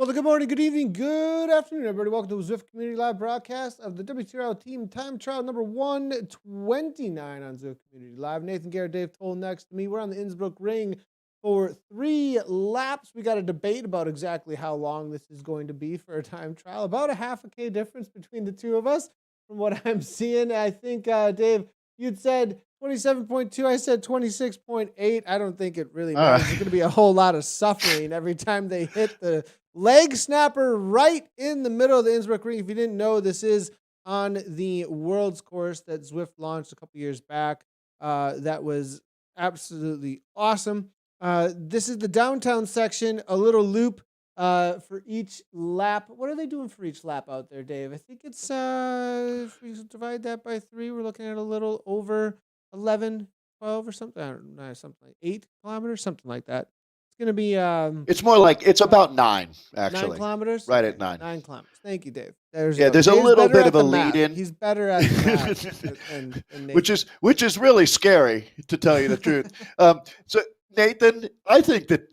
Well, good morning, good evening, good afternoon, everybody. Welcome to the Zwift Community Live broadcast of the WTRL Team Time Trial number 129 on Zwift Community Live. Nathan, Guerra, Dave Toll next to me. We're on the Innsbruckring for 3 laps. We got a debate about exactly how long this is going to be for a time trial. About a half a K difference between the two of us from what I'm seeing. I think, Dave, you'd said 27.2. I said 26.8. I don't think it really matters. There's going to be a whole lot of suffering every time they hit the leg snapper right in the middle of the Innsbruckring. If you didn't know, this is on the World's course that Zwift launched a couple years back. That was absolutely awesome. This is the downtown section, a little loop for each lap. What are they doing for each lap out there, Dave? I think it's, if we divide that by 3, we're looking at a little over 11, 12 or something. I don't know, something like 8 kilometers, something like that. It's going to be... it's more like, it's about 9, actually. 9 kilometers? Right at 9. 9 kilometers. Thank you, Dave. There's a little bit of a lead in. He's better at the math than which is really scary, to tell you the truth. So Nathan, I think that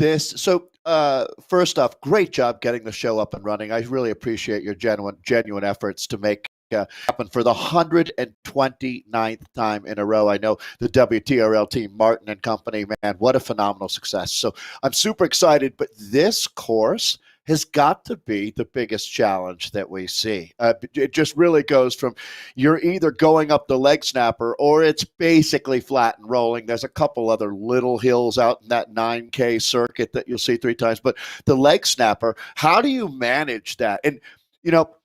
first off, great job getting the show up and running. I really appreciate your genuine efforts to make happen for the 129th time in a row. I know the WTRL team, Martin and company, man, what a phenomenal success. So I'm super excited, but this course has got to be the biggest challenge that we see. It just really goes from you're either going up the leg snapper or it's basically flat and rolling. There's a couple other little hills out in that 9K circuit that you'll see 3 times. But the leg snapper, how do you manage that? And,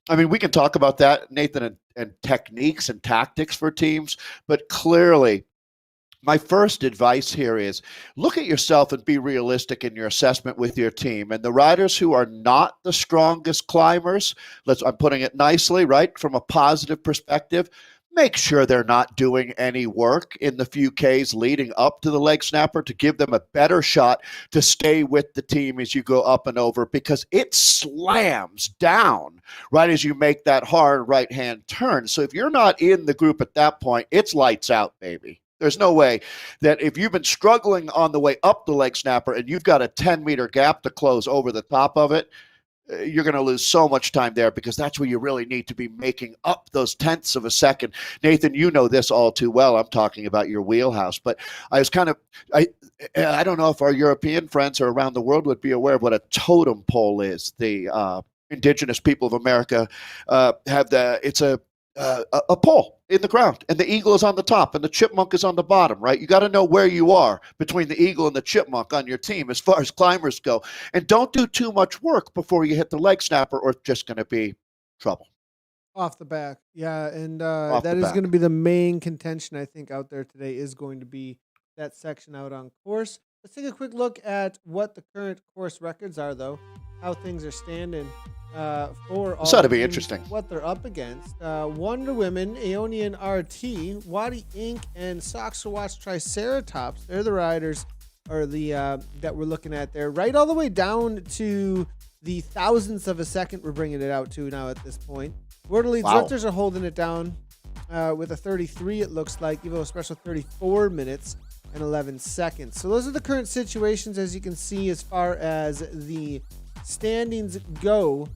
we can talk about that, Nathan, and techniques and tactics for teams, but clearly, my first advice here is look at yourself and be realistic in your assessment with your team. And the riders who are not the strongest climbers, I'm putting it nicely, right, from a positive perspective, make sure they're not doing any work in the few Ks leading up to the leg snapper to give them a better shot to stay with the team as you go up and over, because it slams down right as you make that hard right-hand turn. So if you're not in the group at that point, it's lights out, baby. There's no way that if you've been struggling on the way up the leg snapper and you've got a 10-meter gap to close over the top of it, you're going to lose so much time there, because that's where you really need to be making up those tenths of a second. Nathan, you know this all too well. I'm talking about your wheelhouse, but I don't know if our European friends or around the world would be aware of what a totem pole is. The indigenous people of America it's a pole in the ground, and the eagle is on the top and the chipmunk is on the bottom, right? You got to know where you are between the eagle and the chipmunk on your team as far as climbers go, and don't do too much work before you hit the leg snapper, or it's just going to be trouble. Off the back. Yeah, and that is going to be the main contention, I think, out there today, is going to be that section out on course. Let's take a quick look at what the current course records are, though, how things are standing. For all this ought to be interesting. What they're up against. Wonder Women, Aeonian RT, Wadi Inc., and Socks to Watch Triceratops. They're the riders that we're looking at there. Right all the way down to the thousandths of a second we're bringing it out to now at this point. World Elite Zwifters are holding it down with a 33, it looks like. Evo Special 34 minutes and 11 seconds. So those are the current situations, as you can see, as far as the standings go.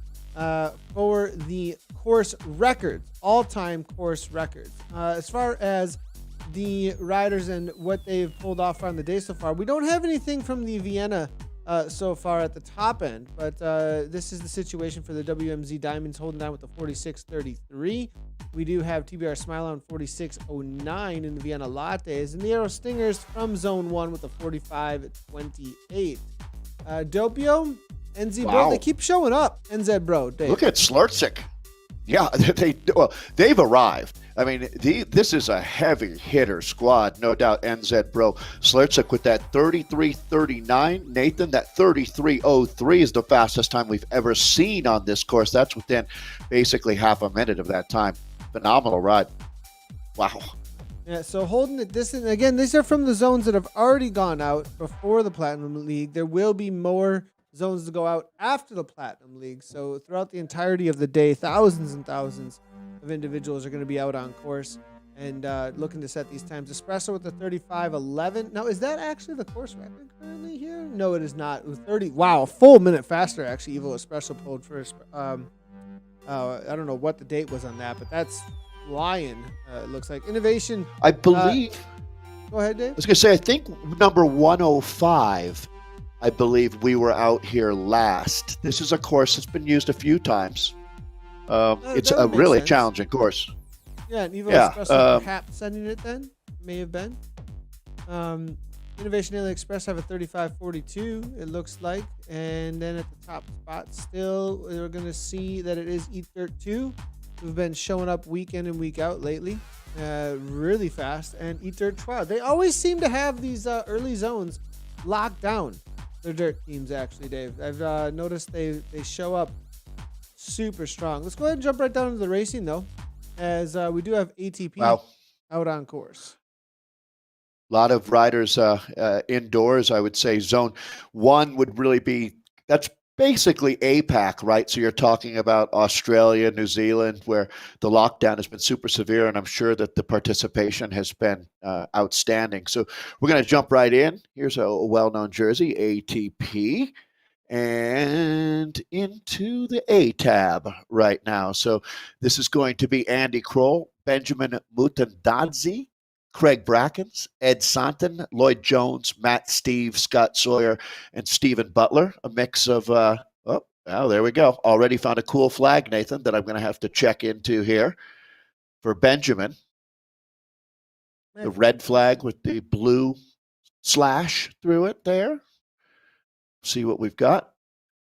For the course records, all-time course records. As far as the riders and what they've pulled off on the day so far, we don't have anything from the Vienna so far at the top end, but this is the situation for the WMZ Diamonds, holding down with the 46.33. We do have TBR Smile on 46.09 in the Vienna Lattes, and the Aero Stingers from Zone 1 with the 45.28. Doppio, NZ Bro, they keep showing up. NZ Bro, Dave. Look at Slurtzik. Yeah, they've arrived. I mean, this is a heavy hitter squad, no doubt. NZ Bro, Slurtzik with that 33.39. Nathan, that 33.03 is the fastest time we've ever seen on this course. That's within basically half a minute of that time. Phenomenal ride. Wow. Yeah, so holding it distant. Again, these are from the zones that have already gone out before the Platinum League. There will be more zones to go out after the Platinum League. So throughout the entirety of the day, thousands and thousands of individuals are going to be out on course. and looking to set these times. Espresso with the 35:11. Now, is that actually the course record currently here? No, it is not. It was 30. Wow, a full minute faster actually. Evo Espresso pulled for. I don't know what the date was on that, but that's flying. It looks like innovation. I believe. Go ahead, Dave. I was going to say, I think number 105. I believe we were out here last. This is a course that's been used a few times. It's a really challenging course. Yeah, and Evo Espresso perhaps sending it then. May have been. Innovation Daily Express have a 35:42, it looks like. And then at the top spot, still, we're going to see that it is Eat Dirt 2, who've been showing up week in and week out lately. Really fast. And Eat Dirt 12. They always seem to have these early zones locked down. Their dirt teams, actually, Dave. I've noticed they show up super strong. Let's go ahead and jump right down into the racing, though, as we do have ATP out on course. A lot of riders indoors, I would say. Zone 1 would really be, that's basically APAC, right? So you're talking about Australia, New Zealand, where the lockdown has been super severe, and I'm sure that the participation has been outstanding. So we're going to jump right in. Here's a well-known jersey, ATP, and into the A tab right now. So this is going to be Andy Kroll, Benjamin Mutandadzi, Craig Brackens, Ed Santon, Lloyd Jones, Matt Steve, Scott Sawyer, and Stephen Butler. A mix of, there we go. Already found a cool flag, Nathan, that I'm going to have to check into here for Benjamin. The red flag with the blue slash through it there. See what we've got.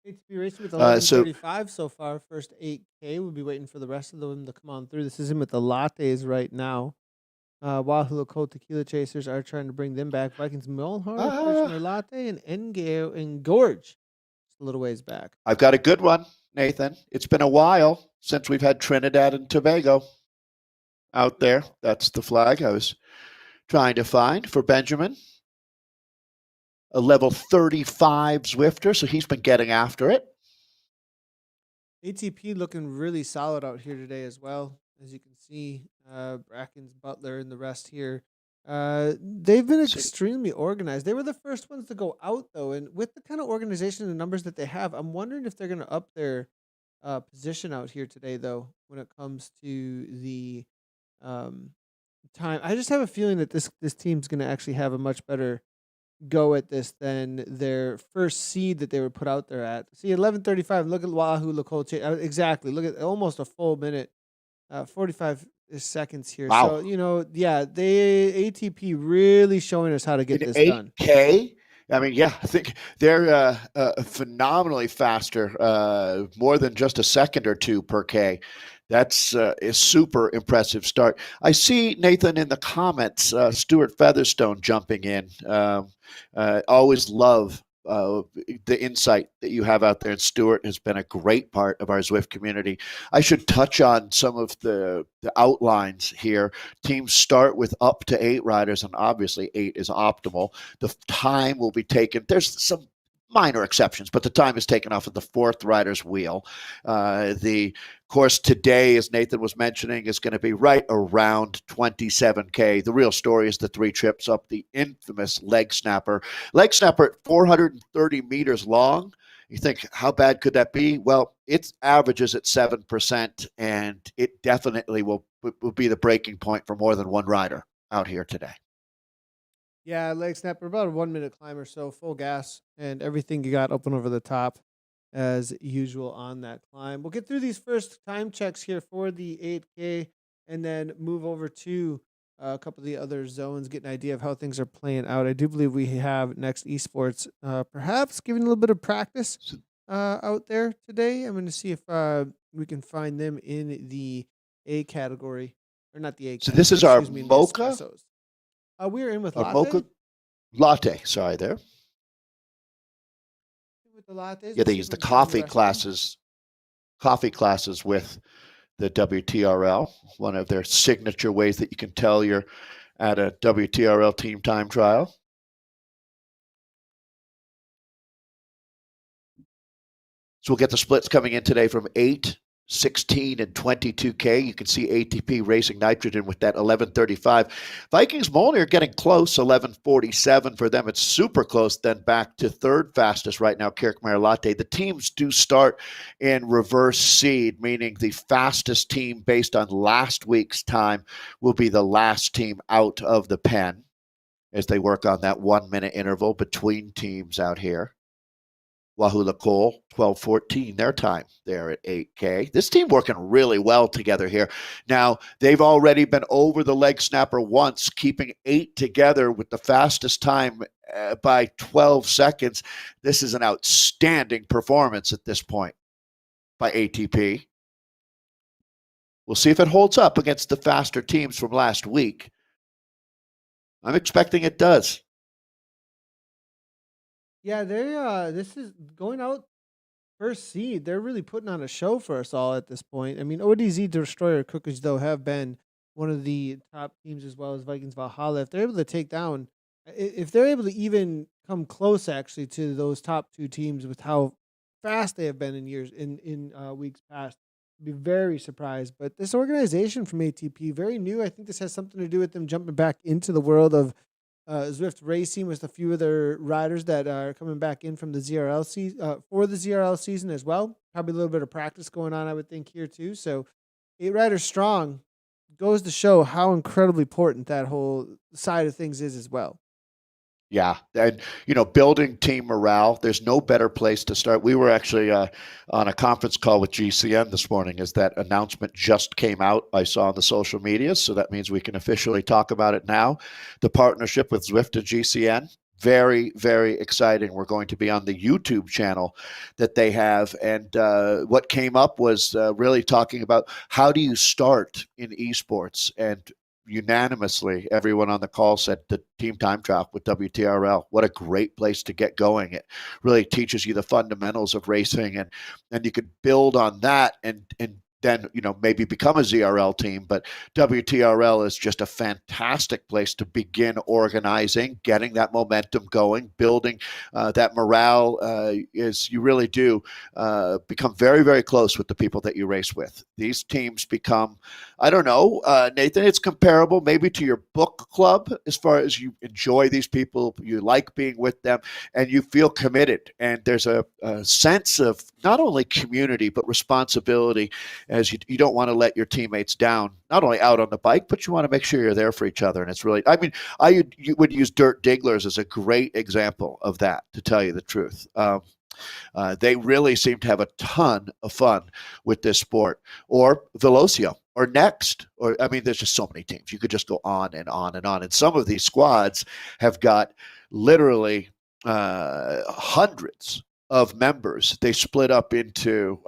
HB racing with 11:35 so far. First 8K. We'll be waiting for the rest of them to come on through. This is him with the lattes right now. Wahoo Cold Tequila Chasers are trying to bring them back. Vikings Milhar, Kirchner Latte, and Engorge. Just a little ways back. I've got a good one, Nathan. It's been a while since we've had Trinidad and Tobago out there. That's the flag I was trying to find for Benjamin. A level 35 Zwifter, so he's been getting after it. ATP looking really solid out here today as well. As you can see, Brackens, Butler, and the rest here. They've been extremely organized. They were the first ones to go out, though. And with the kind of organization and numbers that they have, I'm wondering if they're going to up their position out here today, though, when it comes to the time. I just have a feeling that this team's going to actually have a much better go at this than their first seed that they were put out there at. See, 11:35. Look at Wahoo Lacote. Exactly. Look at almost a full minute. 45 seconds here. Wow. So, they ATP really showing us how to get this done. 8K? I mean, yeah, I think they're phenomenally faster, more than just a second or two per K. That's a super impressive start. I see, Nathan, in the comments, Stuart Featherstone jumping in. Always love the insight that you have out there, and Stuart has been a great part of our Zwift community. I should touch on some of the outlines here. Teams start with up to 8 riders, and obviously 8 is optimal. The time will be taken. There's some minor exceptions, but the time is taken off of the 4th rider's wheel. The course today, as Nathan was mentioning, is going to be right around 27K. The real story is the 3 trips up the infamous leg snapper. Leg snapper at 430 meters long. You think, how bad could that be? Well, it averages at 7%, and it definitely will be the breaking point for more than one rider out here today. Yeah, leg snapper, about a 1 minute climb or so, full gas, and everything you got up and over the top as usual on that climb. We'll get through these first time checks here for the 8K and then move over to a couple of the other zones, get an idea of how things are playing out. I do believe we have Next Esports perhaps giving a little bit of practice out there today. I'm going to see if we can find them in the A category, or not the A category. So this is our Mocha? We're in with Our latte. Mocha latte, sorry there. With the lattes. Yeah, they use the coffee classes with the WTRL, one of their signature ways that you can tell you're at a WTRL team time trial. So we'll get the splits coming in today from 8 16 and 22K. You can see ATP Racing Nitrogen with that 11:35. Vikings Molney are getting close, 11:47 for them. It's super close. Then back to third fastest right now, Kirkmeyer Latte. The teams do start in reverse seed, meaning the fastest team based on last week's time will be the last team out of the pen as they work on that 1 minute interval between teams out here. Wahoo Cole, 12:14, their time there at 8K. This team working really well together here. Now, they've already been over the leg snapper once, keeping 8 together with the fastest time by 12 seconds. This is an outstanding performance at this point by ATP. We'll see if it holds up against the faster teams from last week. I'm expecting it does. Yeah, this is going out first seed. They're really putting on a show for us all at this point. I mean, ODZ Destroyer Cookers, though, have been one of the top teams as well as Vikings Valhalla. If they're able to take down, if they're able to even come close actually to those top two teams with how fast they have been in years in weeks past, I'd be very surprised. But this organization from ATP, very new. I think this has something to do with them jumping back into the world of Zwift Racing with a few of their riders that are coming back in from the ZRL season for the ZRL season as well. Probably a little bit of practice going on, I would think, here too. So 8 riders strong goes to show how incredibly important that whole side of things is as well. Yeah, and building team morale. There's no better place to start. We were actually on a conference call with GCN this morning as that announcement just came out. I saw on the social media, so that means we can officially talk about it now. The partnership with Zwift and GCN. Very, very exciting. We're going to be on the YouTube channel that they have. And what came up was really talking about how do you start in esports. And unanimously, everyone on the call said the team time trial with WTRL. What a great place to get going. It really teaches you the fundamentals of racing, and you could build on that and then maybe become a ZRL team. But WTRL is just a fantastic place to begin organizing, getting that momentum going, building that morale. Is you really do become very, very close with the people that you race with. These teams become, I don't know, Nathan, it's comparable maybe to your book club as far as you enjoy these people, you like being with them, and you feel committed. And there's a sense of not only community, but responsibility, as you don't want to let your teammates down, not only out on the bike, but you want to make sure you're there for each other. And it's really, I mean, you would use Dirt Digglers as a great example of that, to tell you the truth. They really seem to have a ton of fun with this sport. Or Velocio, or Next, or I mean, there's just so many teams. You could just go on and on and on. And some of these squads have got literally hundreds of members. They split up into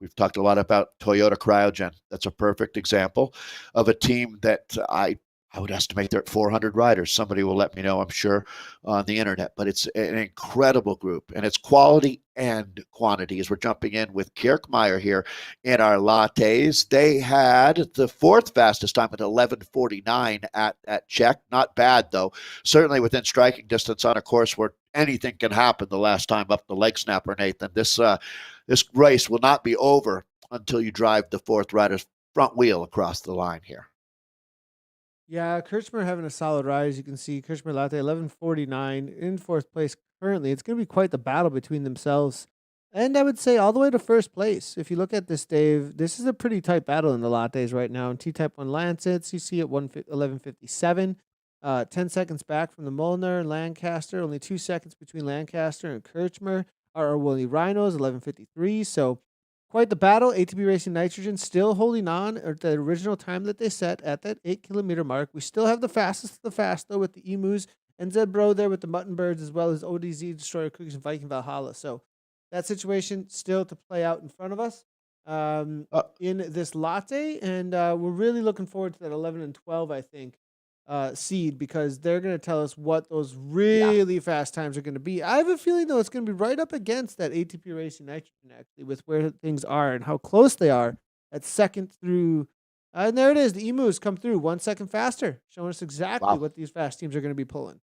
we've talked a lot about Toyota Cryogen. That's a perfect example of a team that I would estimate they're at 400 riders. Somebody will let me know, I'm sure, on the internet. But it's an incredible group, and it's quality and quantity. As we're jumping in with Kirkmeyer here in our lattes, they had the fourth fastest time at 11:49 at Czech. Not bad, though. Certainly within striking distance on a course where anything can happen the last time up the leg snapper, Nathan. This race will not be over until you drive the fourth rider's front wheel across the line here. Yeah, Kirchner having a solid ride. As you can see, Kirchner Latte 11:49 in fourth place currently. It's going to be quite the battle between themselves. And I would say all the way to first place. If you look at this, Dave, this is a pretty tight battle in the lattes right now. In T-Type 1 Lancets, you see at 11:57, 10 seconds back from the Molnar and Lancaster, only 2 seconds between Lancaster and Kirchner. Our Woolly Rhinos, 11:53. So quite the battle. ATP Racing Nitrogen still holding on at the original time that they set at that 8 kilometer mark. We still have the fastest of the fast, though, with the Emus and Zed Bro there with the Mutton Birds, as well as ODZ, Destroyer Cookies, and Viking Valhalla. So that situation still to play out in front of us in this latte. And we're really looking forward to that 11 and 12, I think, seed, because they're going to tell us what those really fast times are going to be. I have a feeling, though, it's going to be right up against that ATP Racing Nitrogen, actually, with where things are and how close they are at second through. And there it is. The Emus come through 1 second faster, showing us exactly what these fast teams are going to be pulling.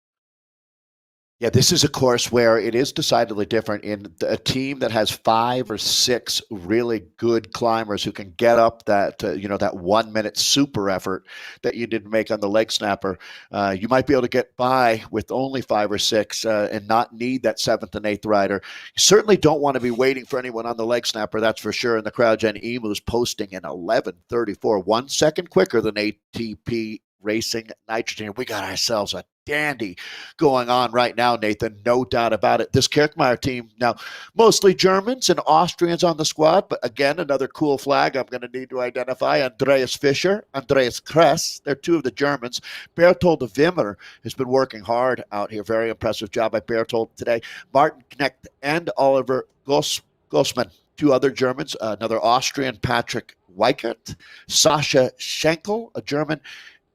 Yeah, this is a course where it is decidedly different in a team that has 5 or 6 really good climbers who can get up that that 1 minute super effort that you didn't make on the leg snapper. You might be able to get by with only 5 or 6 and not need that 7th and 8th rider. You certainly don't want to be waiting for anyone on the leg snapper, that's for sure. And the CryoGen Emu's posting an 11:34, 1 second quicker than ATP Racing Nitrogen. We got ourselves a dandy going on right now, Nathan. No doubt about it. This Kirchmeier team, now mostly Germans and Austrians on the squad, but again, another cool flag I'm going to need to identify. Andreas Fischer, Andreas Kress. They're 2 of the Germans. Berthold Wimmer has been working hard out here. Very impressive job by Berthold today. Martin Knecht and Oliver Gossmann, 2 other Germans. Another Austrian, Patrick Weichert. Sascha Schenkel, a German.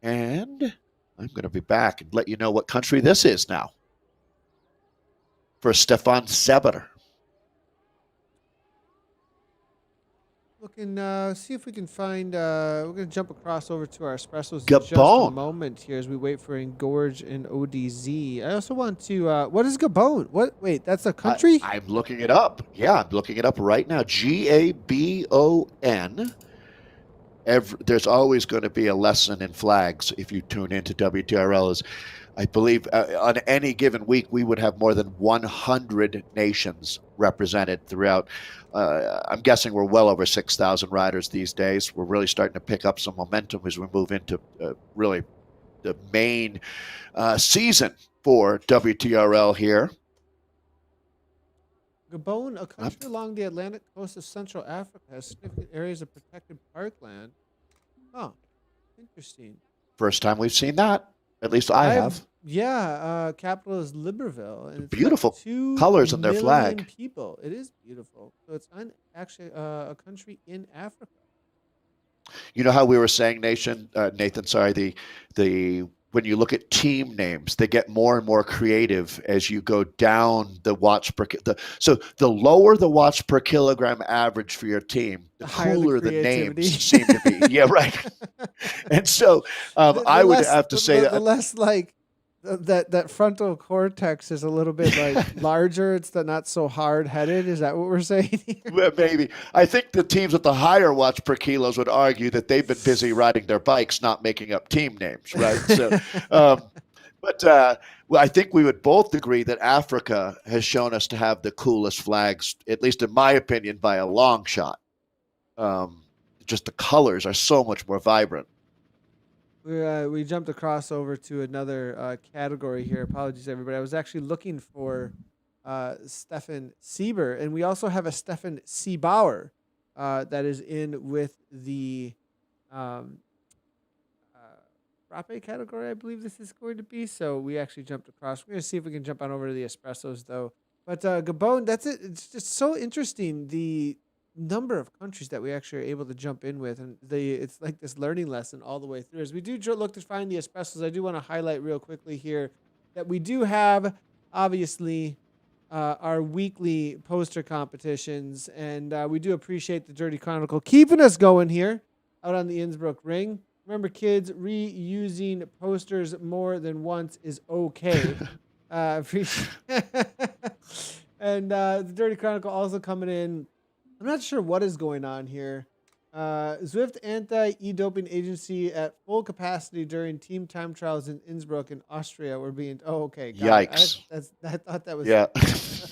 And I'm going to be back and let you know what country this is now for Stefan Sebeter. Looking, see if we can find. We're going to jump across over to our espressos in just a Gabon. moment here as we wait for Engorge and ODZ. I also want to. What is Gabon? What? Wait, that's a country? I'm looking it up. Yeah, I'm looking it up right now. Gabon. There's always going to be a lesson in flags if you tune into WTRL. As I believe on any given week, we would have more than 100 nations represented throughout. I'm guessing we're well over 6,000 riders these days. We're really starting to pick up some momentum as we move into really the main season for WTRL here. Gabon, a country along the Atlantic coast of Central Africa, has significant areas of protected parkland. Oh, interesting. First time we've seen that. At least I have. Yeah, capital is Libreville, and it's Beautiful 2 colors on their million flag. people. It is beautiful. So it's actually a country in Africa. You know how we were saying, Nathan, the when you look at team names, they get more and more creative as you go down the watts per. So the lower the watts per kilogram average for your team, the cooler the names seem to be. Yeah, right. And so I would have to say that the less like that frontal cortex is a little bit like larger. It's not so hard headed. Is that what we're saying here? Well, maybe. I think the teams with the higher watts per kilos would argue that they've been busy riding their bikes, not making up team names, right? So, but I think we would both agree that Africa has shown us to have the coolest flags, at least in my opinion, by a long shot. Just the colors are so much more vibrant. We jumped across over to another category here. Apologies, everybody. I was actually looking for Stefan Sieber, and we also have a Stefan Siebauer that is in with the frappe category, I believe this is going to be. So we actually jumped across. We're going to see if we can jump on over to the espressos, though. But Gabon, that's it. It's just so interesting, the number of countries that we actually are able to jump in with, and it's like this learning lesson all the way through. As we do look to find the espressos, I do want to highlight real quickly here that we do have, obviously, our weekly poster competitions, and we do appreciate the Dirty Chronicle keeping us going here out on the Innsbruckring. Remember, kids, reusing posters more than once is okay. Appreciate and the Dirty Chronicle also coming in. I'm not sure what is going on here. Zwift anti-e-doping agency at full capacity during team time trials in Innsbruck in Austria were being. Oh, okay. Yikes. I thought that was. Yeah.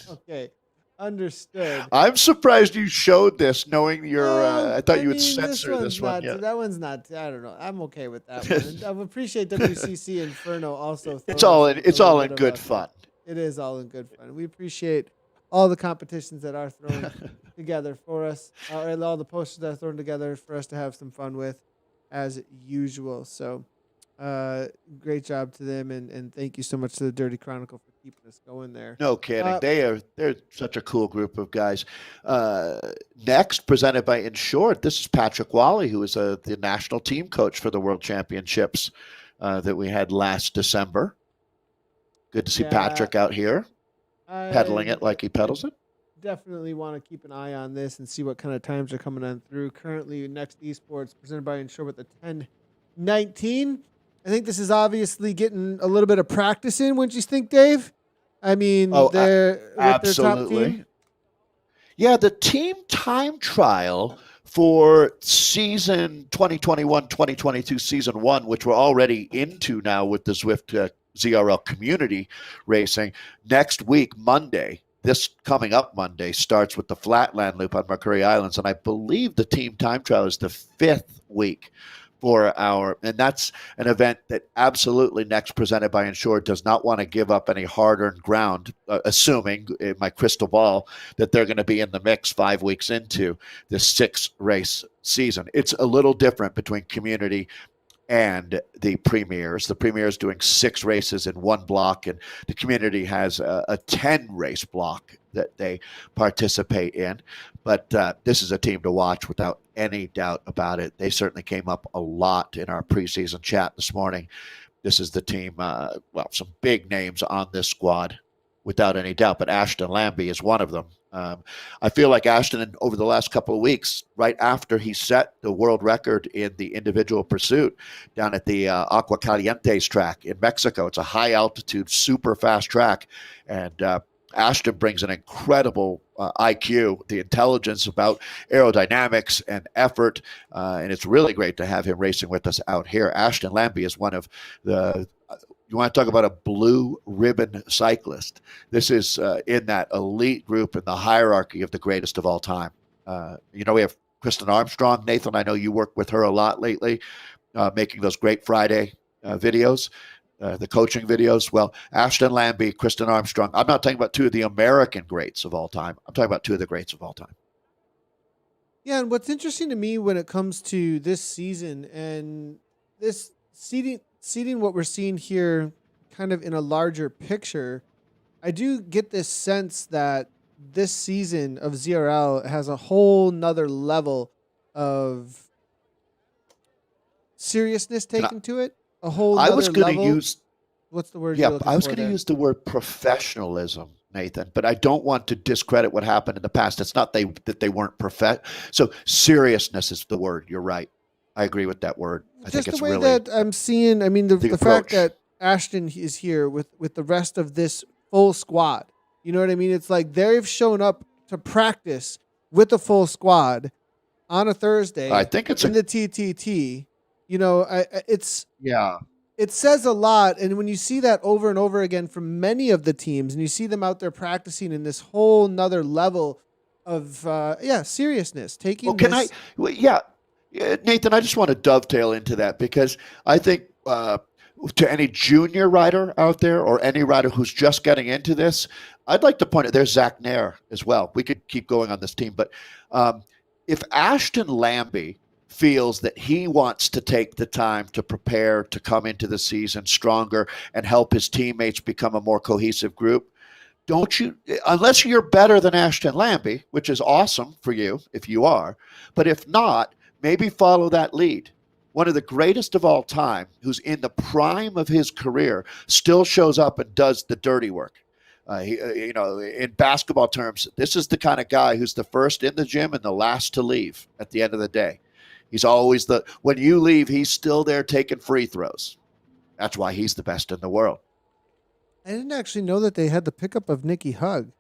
Okay. Understood. I'm surprised you showed this, knowing your. I thought you would censor this one. Yeah. That one's not. I don't know. I'm okay with that one. And I appreciate WCC Inferno also. It's all in good fun. It is all in good fun. We appreciate all the competitions that are thrown together for us, and all the posters that are thrown together for us to have some fun with, as usual. So, great job to them, and thank you so much to the Dirty Chronicle for keeping us going there. No kidding. They're such a cool group of guys. Next, presented by Insured, this is Patrick Wally, who is the national team coach for the World Championships that we had last December. Good to see Patrick out here. Pedaling it like he pedals it. Definitely want to keep an eye on this and see what kind of times are coming on through. Currently, Next Esports presented by Insure with the 10:19. I think this is obviously getting a little bit of practice in, wouldn't you think, Dave? I mean, Oh, they're with their top team. absolutely. Yeah, the team time trial for season 2021-2022 season 1, which we're already into now with the Zwift ZRL community racing, next week, Monday, this coming up Monday, starts with the Flatland Loop on Mercury Islands. And I believe the team time trial is the 5th week for and that's an event that absolutely Next, presented by Insured, does not want to give up any hard-earned ground, assuming in my crystal ball that they're going to be in the mix 5 weeks into this 6-race season. It's a little different between community and the premiers. The premiers doing 6 races in one block, and the community has a 10-race block that they participate in. But this is a team to watch without any doubt about it. They certainly came up a lot in our preseason chat this morning. This is the team, some big names on this squad without any doubt, but Ashton Lambie is one of them. I feel like Ashton, over the last couple of weeks, right after he set the world record in the individual pursuit down at the Agua Calientes track in Mexico, it's a high altitude, super fast track. And Ashton brings an incredible IQ, the intelligence about aerodynamics and effort. And it's really great to have him racing with us out here. Ashton Lambie is one of the you want to talk about a blue ribbon cyclist. This is in that elite group in the hierarchy of the greatest of all time. We have Kristen Armstrong. Nathan, I know you work with her a lot lately, making those great Friday videos, the coaching videos. Well, Ashton Lambie, Kristen Armstrong. I'm not talking about 2 of the American greats of all time. I'm talking about 2 of the greats of all time. Yeah, and what's interesting to me when it comes to this season and this seeding what we're seeing here kind of in a larger picture, I do get this sense that this season of ZRL has a whole nother level of seriousness taken to it. A whole I nother was going to level. use What's the word? Yeah, I was going to use the word professionalism, Nathan, but I don't want to discredit what happened in the past. It's not that they weren't So seriousness is the word. You're right. I agree with that word. I think it's the way really that I'm seeing. I mean, the fact that Ashton is here with the rest of this full squad. You know what I mean? It's like they've shown up to practice with a full squad on a Thursday. I think it's in the TTT. yeah. It says a lot, and when you see that over and over again from many of the teams, and you see them out there practicing in this whole nother level of seriousness, taking. Nathan, I just want to dovetail into that because I think to any junior rider out there or any rider who's just getting into this, I'd like to point out there's Zach Nair as well. We could keep going on this team, but if Ashton Lambie feels that he wants to take the time to prepare to come into the season stronger and help his teammates become a more cohesive group, don't you, unless you're better than Ashton Lambie, which is awesome for you if you are, but if not, maybe follow that lead. One of the greatest of all time, who's in the prime of his career, still shows up and does the dirty work. In basketball terms, this is the kind of guy who's the first in the gym and the last to leave at the end of the day. He's always when you leave, he's still there taking free throws. That's why he's the best in the world. I didn't actually know that they had the pickup of Nikki Hug.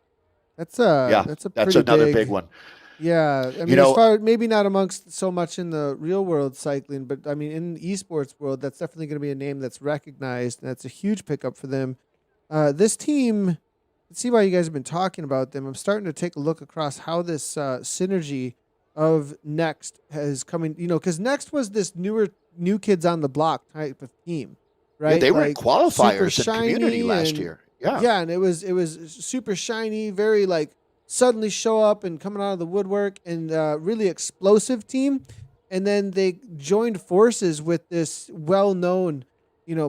That's another big one. Yeah, I mean, as far maybe not amongst so much in the real world cycling, but I mean in the esports world, that's definitely going to be a name that's recognized, and that's a huge pickup for them. This team, let's see why you guys have been talking about them. I'm starting to take a look across how this synergy of Next has coming. Because Next was this new kids on the block type of team, right? Yeah, they were in qualifiers in community last year. Yeah, and it was super shiny, very suddenly show up and coming out of the woodwork, and really explosive team. And then they joined forces with this well-known,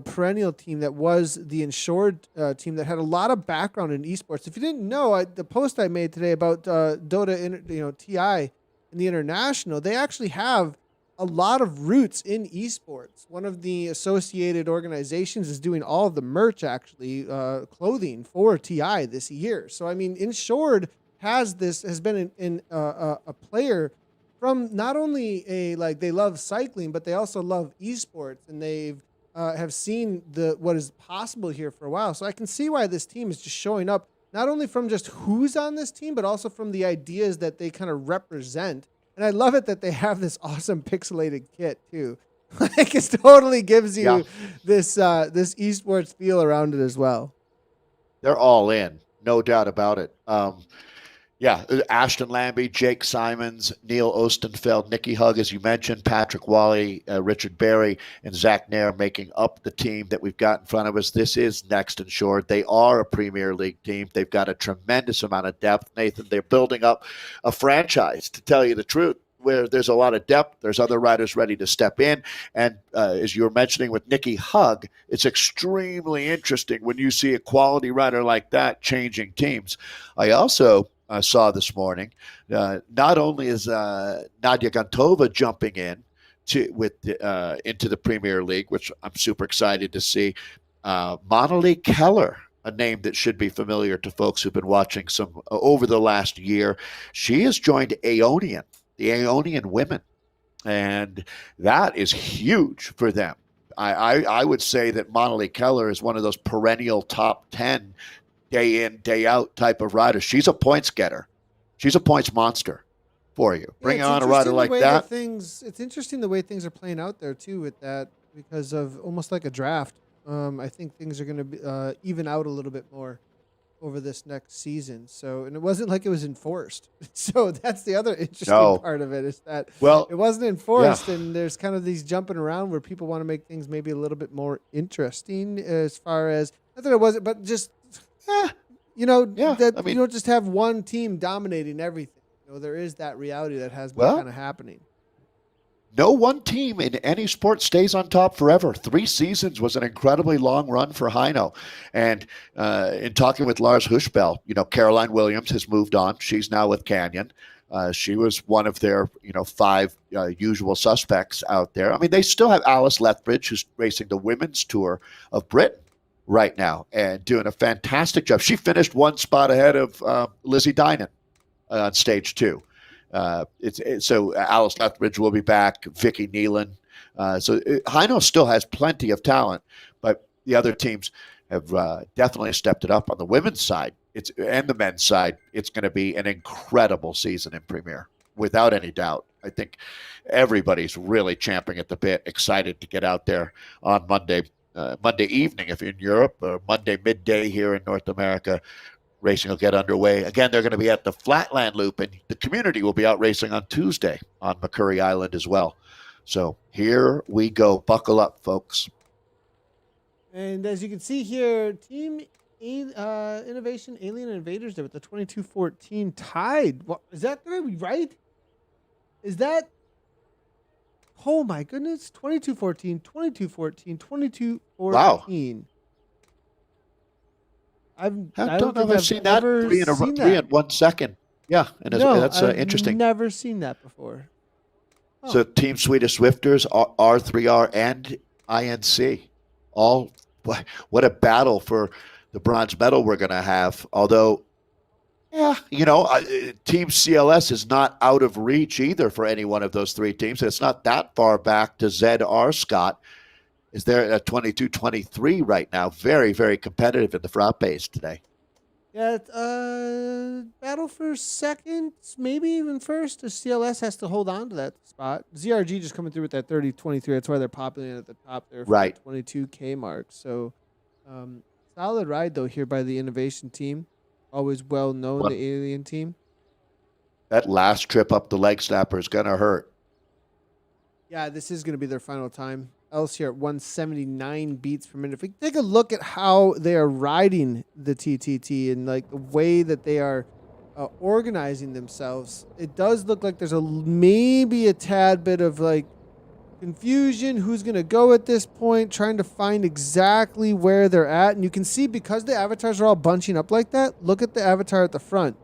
perennial team that was the Insured team that had a lot of background in esports. If you didn't know, the post I made today about Dota, TI in the international, they actually have a lot of roots in esports. One of the associated organizations is doing all of the merch, actually, clothing for TI this year. So, I mean, Insured has been a player from not only they love cycling, but they also love esports, and they've have seen what is possible here for a while. So I can see why this team is just showing up, not only from just who's on this team, but also from the ideas that they kind of represent. And I love it that they have this awesome pixelated kit too. Like it totally gives you this esports feel around it as well. They're all in, no doubt about it. Ashton Lambie, Jake Simons, Neil Ostenfeld, Nikki Hug, as you mentioned, Patrick Wally, Richard Berry, and Zach Nair making up the team that we've got in front of us. This is Next and Short. They are a Premier League team. They've got a tremendous amount of depth, Nathan. They're building up a franchise, to tell you the truth, where there's a lot of depth. There's other riders ready to step in. And as you were mentioning with Nikki Hug, it's extremely interesting when you see a quality rider like that changing teams. I also saw this morning, not only is Nadia Gantova jumping in into the Premier League, which I'm super excited to see, Monali Keller, a name that should be familiar to folks who've been watching some over the last year. She has joined Aeonian, the Aeonian women, and that is huge for them. I would say that Monali Keller is one of those perennial top 10 day in, day out type of rider. She's a points getter. She's a points monster for you. Bring on a rider like that. It's interesting the way things are playing out there too with that, because of almost like a draft. I think things are going to even out a little bit more over this next season. So, and it wasn't like it was enforced. So that's the other interesting part of it, is that it wasn't enforced, and there's kind of these jumping around where people want to make things maybe a little bit more interesting, as far as, not that it wasn't, but just you don't just have one team dominating everything. There is that reality that has been kind of happening. No one team in any sport stays on top forever. 3 seasons was an incredibly long run for Heino. And in talking with Lars Huschbell, Caroline Williams has moved on. She's now with Canyon. She was one of their, 5 usual suspects out there. I mean, they still have Alice Lethbridge, who's racing the women's tour of Britain right now and doing a fantastic job. She finished 1 spot ahead of Lizzie Dinan on stage 2. So Alice Lethbridge will be back, Vicky Nealon. So Heino still has plenty of talent, but the other teams have definitely stepped it up on the women's side. And the men's side. It's going to be an incredible season in Premier, without any doubt. I think everybody's really champing at the bit, excited to get out there on Monday evening if you're in Europe, or Monday midday here in North America. Racing will get underway. Again, they're going to be at the Flatland Loop, and the community will be out racing on Tuesday on McCurry Island as well. So here we go. Buckle up, folks. And as you can see here, Team Innovation Alien Invaders there with the 22-14 tied. What, is that going to be right? Is that... Oh, my goodness. 22-14, 22-14, 22-14. Wow. I don't know if I've seen that. 3 in 1 second. Yeah, and that's interesting. I've never seen that before. Oh. So Team Swedish Swifters, R3R, and INC. All, what a battle for the bronze medal we're going to have. Although, Team CLS is not out of reach either for any one of those 3 teams. It's not that far back to ZR Scott. Is there at 22-23 right now? Very, very competitive in the frappes today. Yeah, battle for second, maybe even first. The CLS has to hold on to that spot. ZRG just coming through with that 30-23. That's why they're popping in at the top there for the 22K mark. So, solid ride, though, here by the Innovation team. Always well known, the Alien team. That last trip up the leg snapper is going to hurt. Yeah, this is going to be their final time. Else here at 179 beats per minute. If we take a look at how they are riding the TTT and like the way that they are organizing themselves, it does look like there's maybe a tad bit of like confusion. Who's going to go at this point? Trying to find exactly where they're at. And you can see, because the avatars are all bunching up like that, look at the avatar at the front.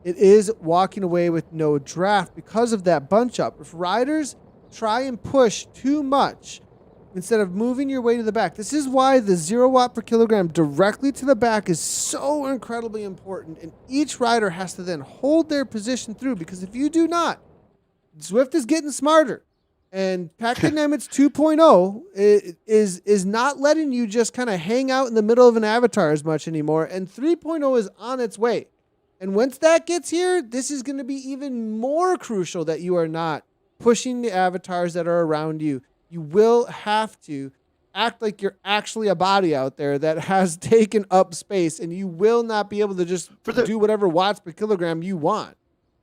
It is walking away with no draft because of that bunch up. If riders try and push too much, instead of moving your way to the back. This is why the 0 watt per kilogram directly to the back is so incredibly important. And each rider has to then hold their position through, because if you do not, Zwift is getting smarter. And Pack Dynamics 2.0 is not letting you just kind of hang out in the middle of an avatar as much anymore. And 3.0 is on its way. And once that gets here, this is going to be even more crucial that you are not pushing the avatars that are around you. You will have to act like you're actually a body out there that has taken up space, and you will not be able to just do whatever watts per kilogram you want.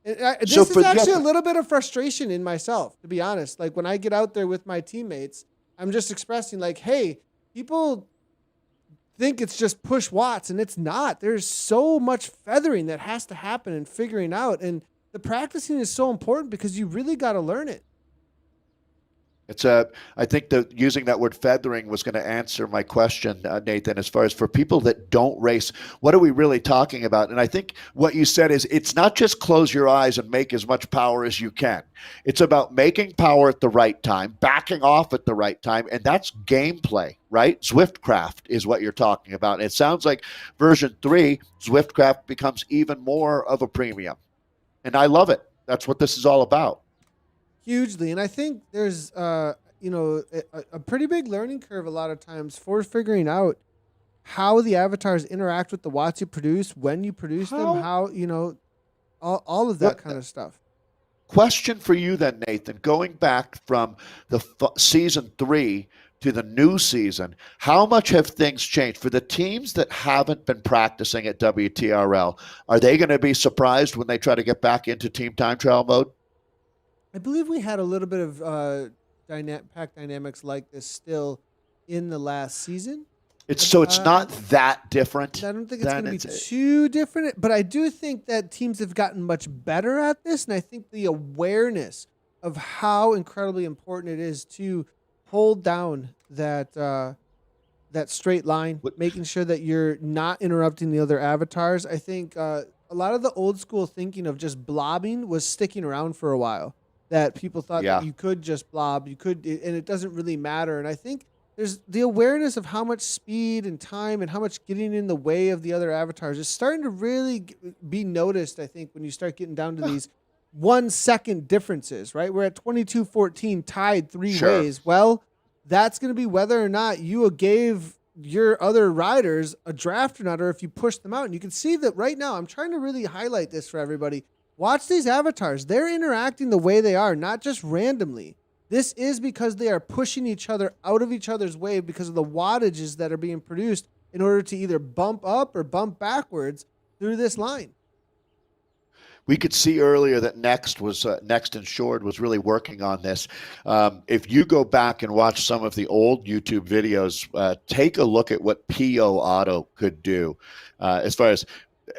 This is actually a little bit of frustration in myself, to be honest. Like when I get out there with my teammates, I'm just expressing like, hey, people think it's just push watts, and it's not. There's so much feathering that has to happen and figuring out. And the practicing is so important because you really got to learn it. I think that using that word feathering was going to answer my question, Nathan, as far as for people that don't race, what are we really talking about? And I think what you said is it's not just close your eyes and make as much power as you can. It's about making power at the right time, backing off at the right time, and that's gameplay, right? Zwiftcraft is what you're talking about. And it sounds like version 3, Zwiftcraft becomes even more of a premium. And I love it. That's what this is all about. Hugely. And I think there's, a pretty big learning curve a lot of times for figuring out how the avatars interact with the watts you produce, when you produce them, how, all of that kind of stuff. Question for you then, Nathan, going back from the season 3 to the new season, how much have things changed for the teams that haven't been practicing at WTRL? Are they going to be surprised when they try to get back into team time trial mode? I believe we had a little bit of pack dynamics like this still in the last season. It's not that different. I don't think it's going to be too different, but I do think that teams have gotten much better at this, and I think the awareness of how incredibly important it is to hold down that straight line, making sure that you're not interrupting the other avatars. I think a lot of the old school thinking of just blobbing was sticking around for a while. That people thought that you could just blob, and it doesn't really matter. And I think there's the awareness of how much speed and time and how much getting in the way of the other avatars is starting to really be noticed, I think, when you start getting down to these 1 second differences, right? We're at 22:14 tied 3 ways. Well, that's going to be whether or not you gave your other riders a draft or not, or if you push them out. And you can see that right now, I'm trying to really highlight this for everybody. Watch these avatars. They're interacting the way they are, not just randomly. This is because they are pushing each other out of each other's way because of the wattages that are being produced in order to either bump up or bump backwards through this line. We could see earlier that Next and Short was really working on this. If you go back and watch some of the old YouTube videos, take a look at what PO Auto could do. As far as,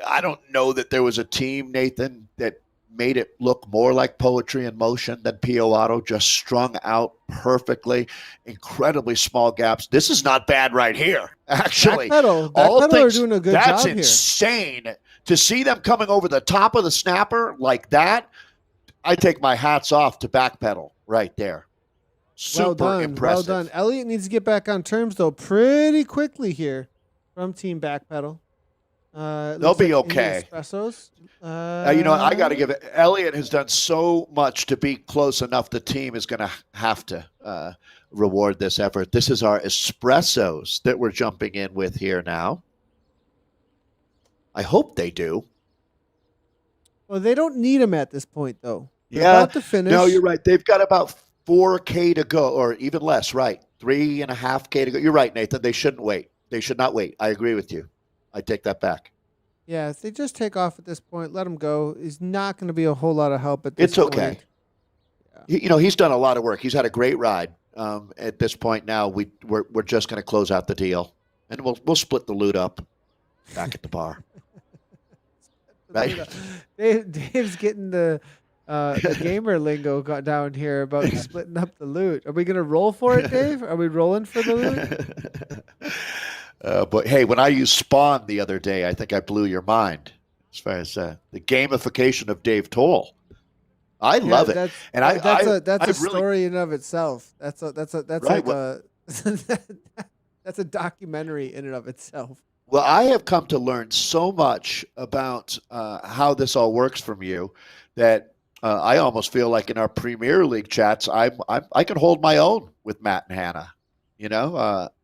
I don't know that there was a team, Nathan, that made it look more like poetry in motion than PO Auto, just strung out perfectly, incredibly small gaps. This is not bad right here, actually. Backpedal are doing a good job here. That's insane. To see them coming over the top of the snapper like that, I take my hats off to Backpedal right there. Super impressive. Well done. Elliot needs to get back on terms, though, pretty quickly here from Team Backpedal. They'll be okay. Espressos. I got to give it. Elliot has done so much to be close enough. The team is going to have to reward this effort. This is our espressos that we're jumping in with here now. I hope they do. Well, they don't need them at this point, though. They're about to finish. No, you're right. They've got about 4K to go, or even less, right? 3.5K to go. You're right, Nathan. They shouldn't wait. They should not wait. I agree with you. I take that back. Yeah, if they just take off at this point, let him go. He's not going to be a whole lot of help at this point. It's okay. Yeah. He's done a lot of work. He's had a great ride. At this point now, we're just going to close out the deal, and we'll split the loot up back at the bar. Right? Dave's getting the gamer lingo got down here about splitting up the loot. Are we going to roll for it, Dave? Are we rolling for the loot? But hey, when I used Spawn the other day, I think I blew your mind as far as the gamification of Dave Toll. I love it, and that's a story in and of itself. That's right, that's a documentary in and of itself. Well, I have come to learn so much about how this all works from you that I almost feel like in our Premier League chats, I can hold my own with Matt and Hannah.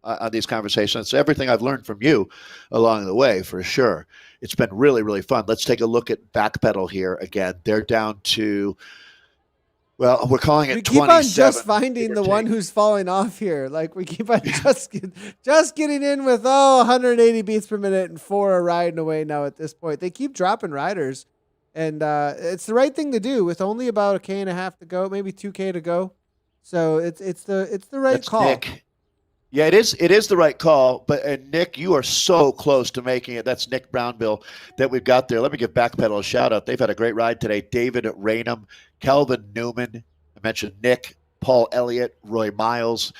On these conversations, everything I've learned from you along the way, for sure. It's been really, really fun. Let's take a look at Backpedal here again. They're down to, well, we're calling We it keep on 27. just finding the one who's falling off here. Like we keep on just getting in with 180 beats per minute and 4 are riding away now at this point. They keep dropping riders, and it's the right thing to do with only about 1.5K to go, maybe 2K to go. So it's the right That's call. Nick. Yeah, it is. It is the right call. But Nick, you are so close to making it. That's Nick Brownbill that we've got there. Let me give Backpedal a shout out. They've had a great ride today. David Rainham, Kelvin Newman. I mentioned Nick, Paul Elliott, Roy Miles.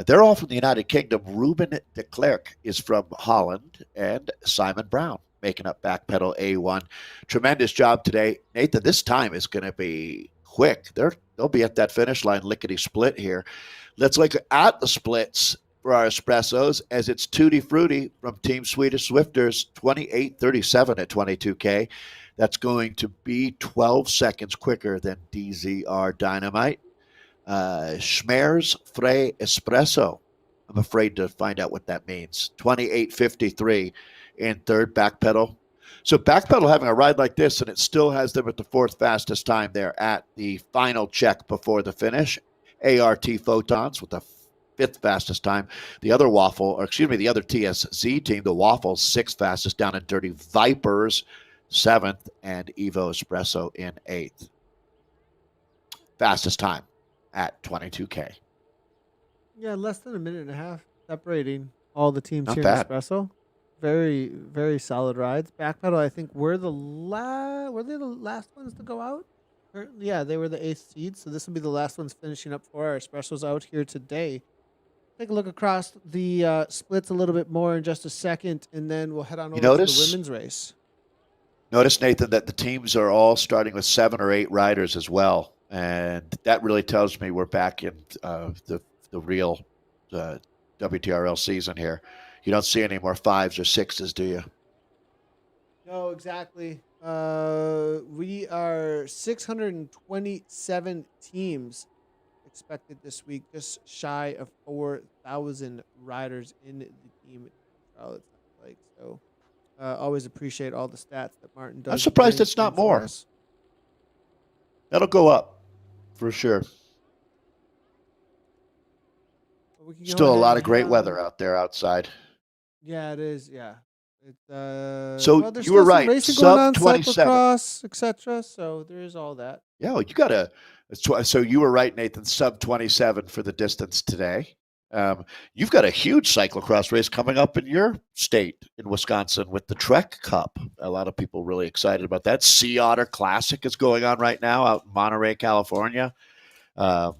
They're all from the United Kingdom. Ruben de Klerk is from Holland, and Simon Brown making up Backpedal A1. Tremendous job today, Nathan. This time is going to be quick. They'll be at that finish line lickety split here. Let's look at the splits for our espressos as it's Tutti Frutti from Team Swedish Swifters, 28:37 at 22K. That's going to be 12 seconds quicker than DZR Dynamite. Schmerz Frey Espresso. I'm afraid to find out what that means. 28:53 in third. Backpedal. So Backpedal having a ride like this, and it still has them at the fourth fastest time there at the final check before the finish. ART Photons with the fifth fastest time. The other TSZ team, the Waffles, sixth fastest down in Dirty Vipers, seventh, and Evo Espresso in eighth. Fastest time at 22K. Yeah, less than a minute and a half separating all the teams Not here bad. in Espresso. Very, very solid rides. Backpedal, I think, were they the last ones to go out? Yeah, they were the 8th seed, so this will be the last ones finishing up for our espressos out here today. Take a look across the splits a little bit more in just a second, and then we'll head on over to the women's race. Notice, Nathan, that the teams are all starting with 7 or 8 riders as well, and that really tells me we're back in the real WTRL season here. You don't see any more 5s or 6s, do you? No, exactly. We are 627 teams expected this week, just shy of 4,000 riders in the team. It sounds like so. Always appreciate all the stats that Martin does. I'm surprised it's not more. That'll go up for sure. Still a lot of great weather out there outside. Yeah, it is. Yeah. So there's you were right. Racing going on, 27, cyclocross, etc. So there is all that. Yeah, well, you got to. So you were right, Nathan. Sub 27 for the distance today. You've got a huge cyclocross race coming up in your state in Wisconsin with the Trek Cup. A lot of people really excited about that. Sea Otter Classic is going on right now out in Monterey, California. Yeah,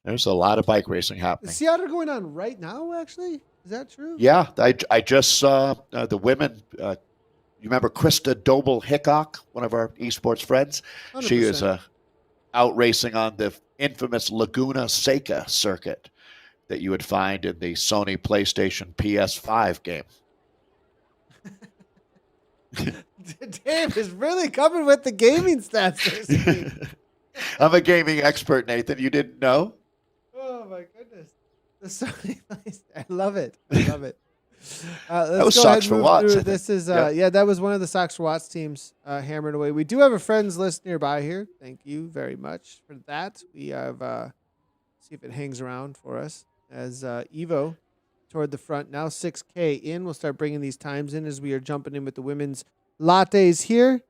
there's a lot of bike racing happening. Is Sea Otter going on right now, actually? Is that true? Yeah, I just saw the women. You remember Krista Doble-Hickok, one of our esports friends? 100%. She is out racing on the infamous Laguna Seca circuit that you would find in the Sony PlayStation PS5 game. Dave is really coming with the gaming stats this week. I'm a gaming expert, Nathan. You didn't know? Oh, my goodness. The Sony PlayStation. I love it. I love it. That was Socks for Watts. This is, that was one of the Socks for Watts teams hammering away. We do have a friends list nearby here. Thank you very much for that. We have, see if it hangs around for us as Evo toward the front. Now 6K in. We'll start bringing these times in as we are jumping in with the women's lattes here.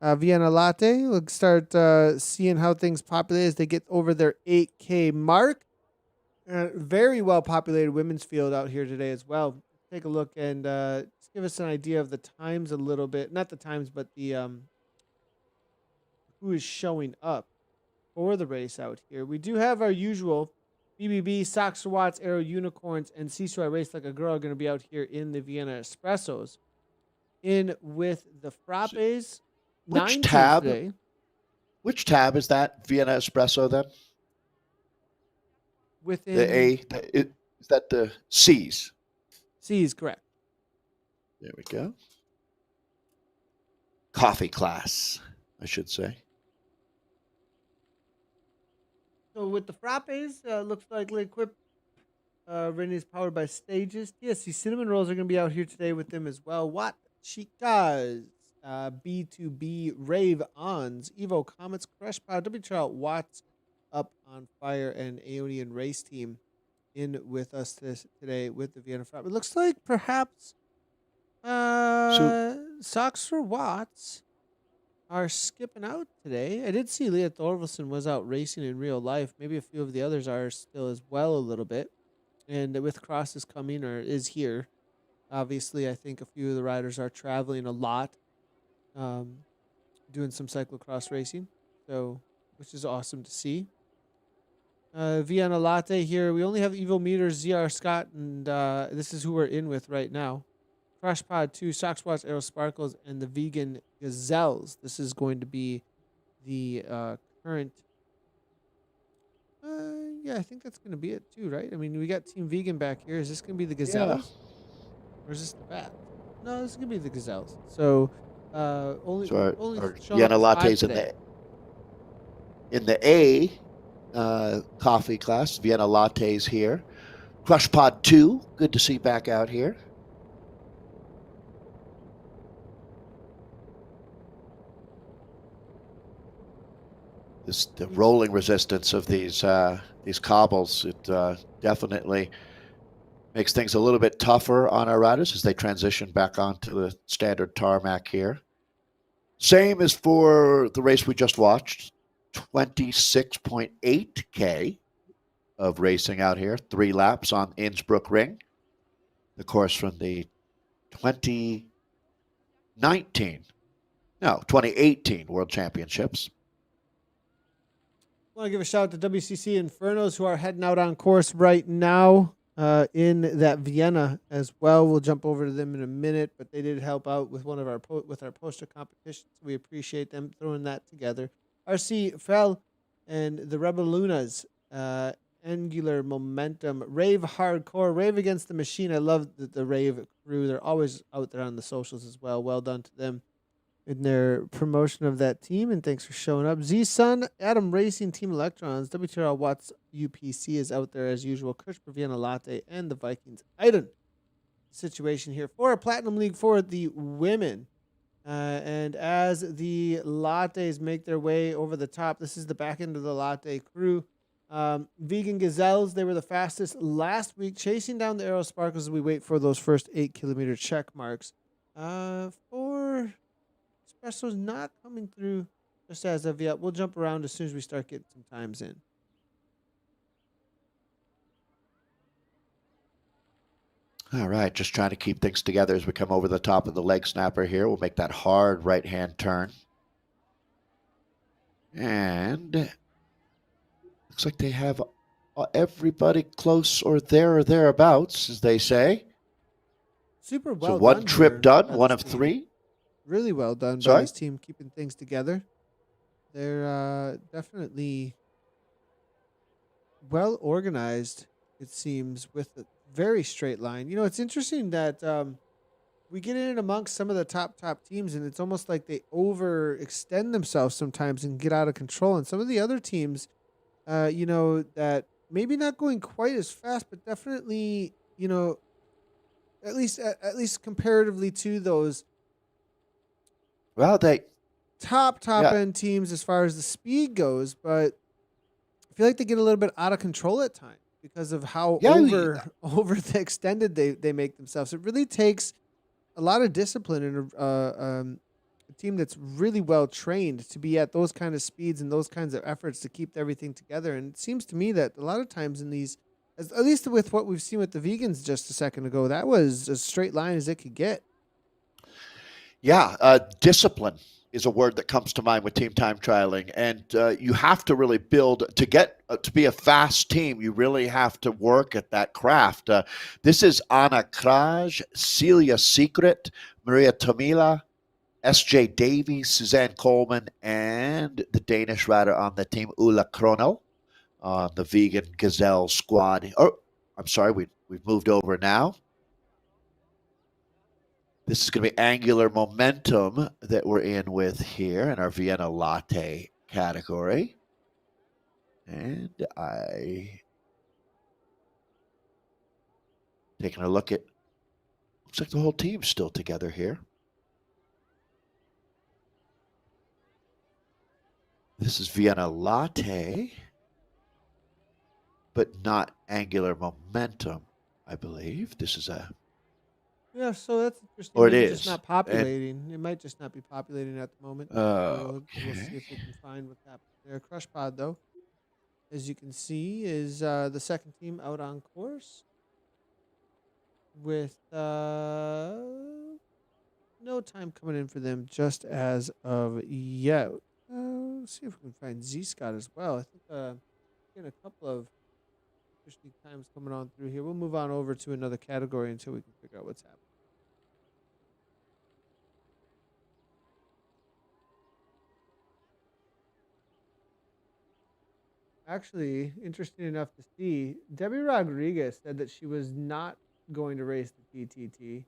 Vienna Latte. We'll start seeing how things populate as they get over their 8K mark. Very well populated women's field out here today as well. Take a look and just give us an idea of the times a little bit. Not the times, but the who is showing up for the race out here. We do have our usual BBB, Socks for Watts, Aero Unicorns, and Seesaw Race Like a Girl are going to be out here in the Vienna Espressos. In with the Frappes. Which tab? Which tab is that? Vienna Espresso then? Within the A. Is that the C's? C's, correct. There we go. Coffee class, I should say. So with the frappes, looks like Liquid Rennie is powered by Stages. TSC Cinnamon Rolls are going to be out here today with them as well. What Chicas, B2B Rave Ons, Evo Comets, Crush Pod, WTRL Watts up on fire, and Aeonian Race Team in with us today with the Vienna Frappe. It looks like perhaps So Sox for Watts are skipping out today. I did see Leah Thorvaldsen was out racing in real life. Maybe a few of the others are still as well a little bit. And with Cross is coming or is here. Obviously, I think a few of the riders are traveling a lot, um, doing some cyclocross racing. So, which is awesome to see. Vienna Latte here. We only have Evo Meters, ZR Scott, and this is who we're in with right now. Crash Pod 2, Sox Watch, Aero Sparkles, and the Vegan Gazelles. This is going to be the current. Yeah, I think that's going to be it too, right? I mean, we got Team Vegan back here. Is this going to be the yeah. Gazelles? Or is this the Bats? No, this is going to be the Gazelles. So, only Our showing up Vienna five lattes today. in the A coffee class. Vienna lattes here. Crush Pod 2, good to see back out here. The rolling resistance of these cobbles, it definitely makes things a little bit tougher on our riders as they transition back onto the standard tarmac here. Same as for the race we just watched, 26.8K of racing out here, 3 laps on Innsbruckring, the course from the 2018 World Championships. I want to give a shout out to WCC Infernos who are heading out on course right now in that Vienna as well. We'll jump over to them in a minute, but they did help out with one of our with our poster competitions. We appreciate them throwing that together. RC Fell and the Rebel Lunas, Angular Momentum, Rave Hardcore, Rave Against the Machine. I love the Rave crew. They're always out there on the socials as well. Well done to them in their promotion of that team, and thanks for showing up. Z-Sun, Adam Racing, Team Electrons, WTRL Watts UPC is out there as usual. Kirsch Vienna Latte and the Vikings Iden situation here for a Platinum League for the women. And as the lattes make their way over the top, this is the back end of the latte crew. Vegan Gazelles, they were the fastest last week, chasing down the Aero Sparkles as we wait for those first 8-kilometer check marks. For Espresso's not coming through just as of yet. We'll jump around as soon as we start getting some times in. All right, just trying to keep things together as we come over the top of the leg snapper here. We'll make that hard right-hand turn. And looks like they have everybody close or there or thereabouts, as they say. Super well so one done trip here done, by one this of team. 3. Really well done by Sorry? this team, keeping things together. They're definitely well organized, it seems, with a very straight line. You know, it's interesting that we get in amongst some of the top teams, and it's almost like they overextend themselves sometimes and get out of control. And some of the other teams, you know, that maybe not going quite as fast, but definitely, you know, at least comparatively to those Well, they top Yeah. end teams as far as the speed goes, but I feel like they get a little bit out of control at times because of how Yeah, over the extended they make themselves. It really takes a lot of discipline in a team that's really well trained to be at those kind of speeds and those kinds of efforts to keep everything together. And it seems to me that a lot of times in these, at least with what we've seen with the vegans just a second ago, that was as straight line as it could get. Yeah, discipline is a word that comes to mind with team time trialing, and you have to really build to get to be a fast team. You really have to work at that craft. This is Anna Kraj, Celia Secret, Maria Tomila, S.J. Davies, Suzanne Coleman, and the Danish rider on the team, Ulla Kronel, on the Vegan Gazelle squad. Oh, I'm sorry, we've moved over now. This is going to be Angular Momentum that we're in with here in our Vienna Latte category. And taking a look at, looks like the whole team's still together here. This is Vienna Latte, but not Angular Momentum, I believe. This is a... Yeah, so that's interesting. Or it Maybe is. just not populating. It might just not be populating at the moment. We'll see if we can find what's happening there. Crush Pod, though, as you can see, is the second team out on course with no time coming in for them just as of yet. Let's see if we can find Z Scott as well. I think getting a couple of interesting times coming on through here. We'll move on over to another category until we can figure out what's happening. Actually, interesting enough to see, Debbie Rodriguez said that she was not going to race the TTT.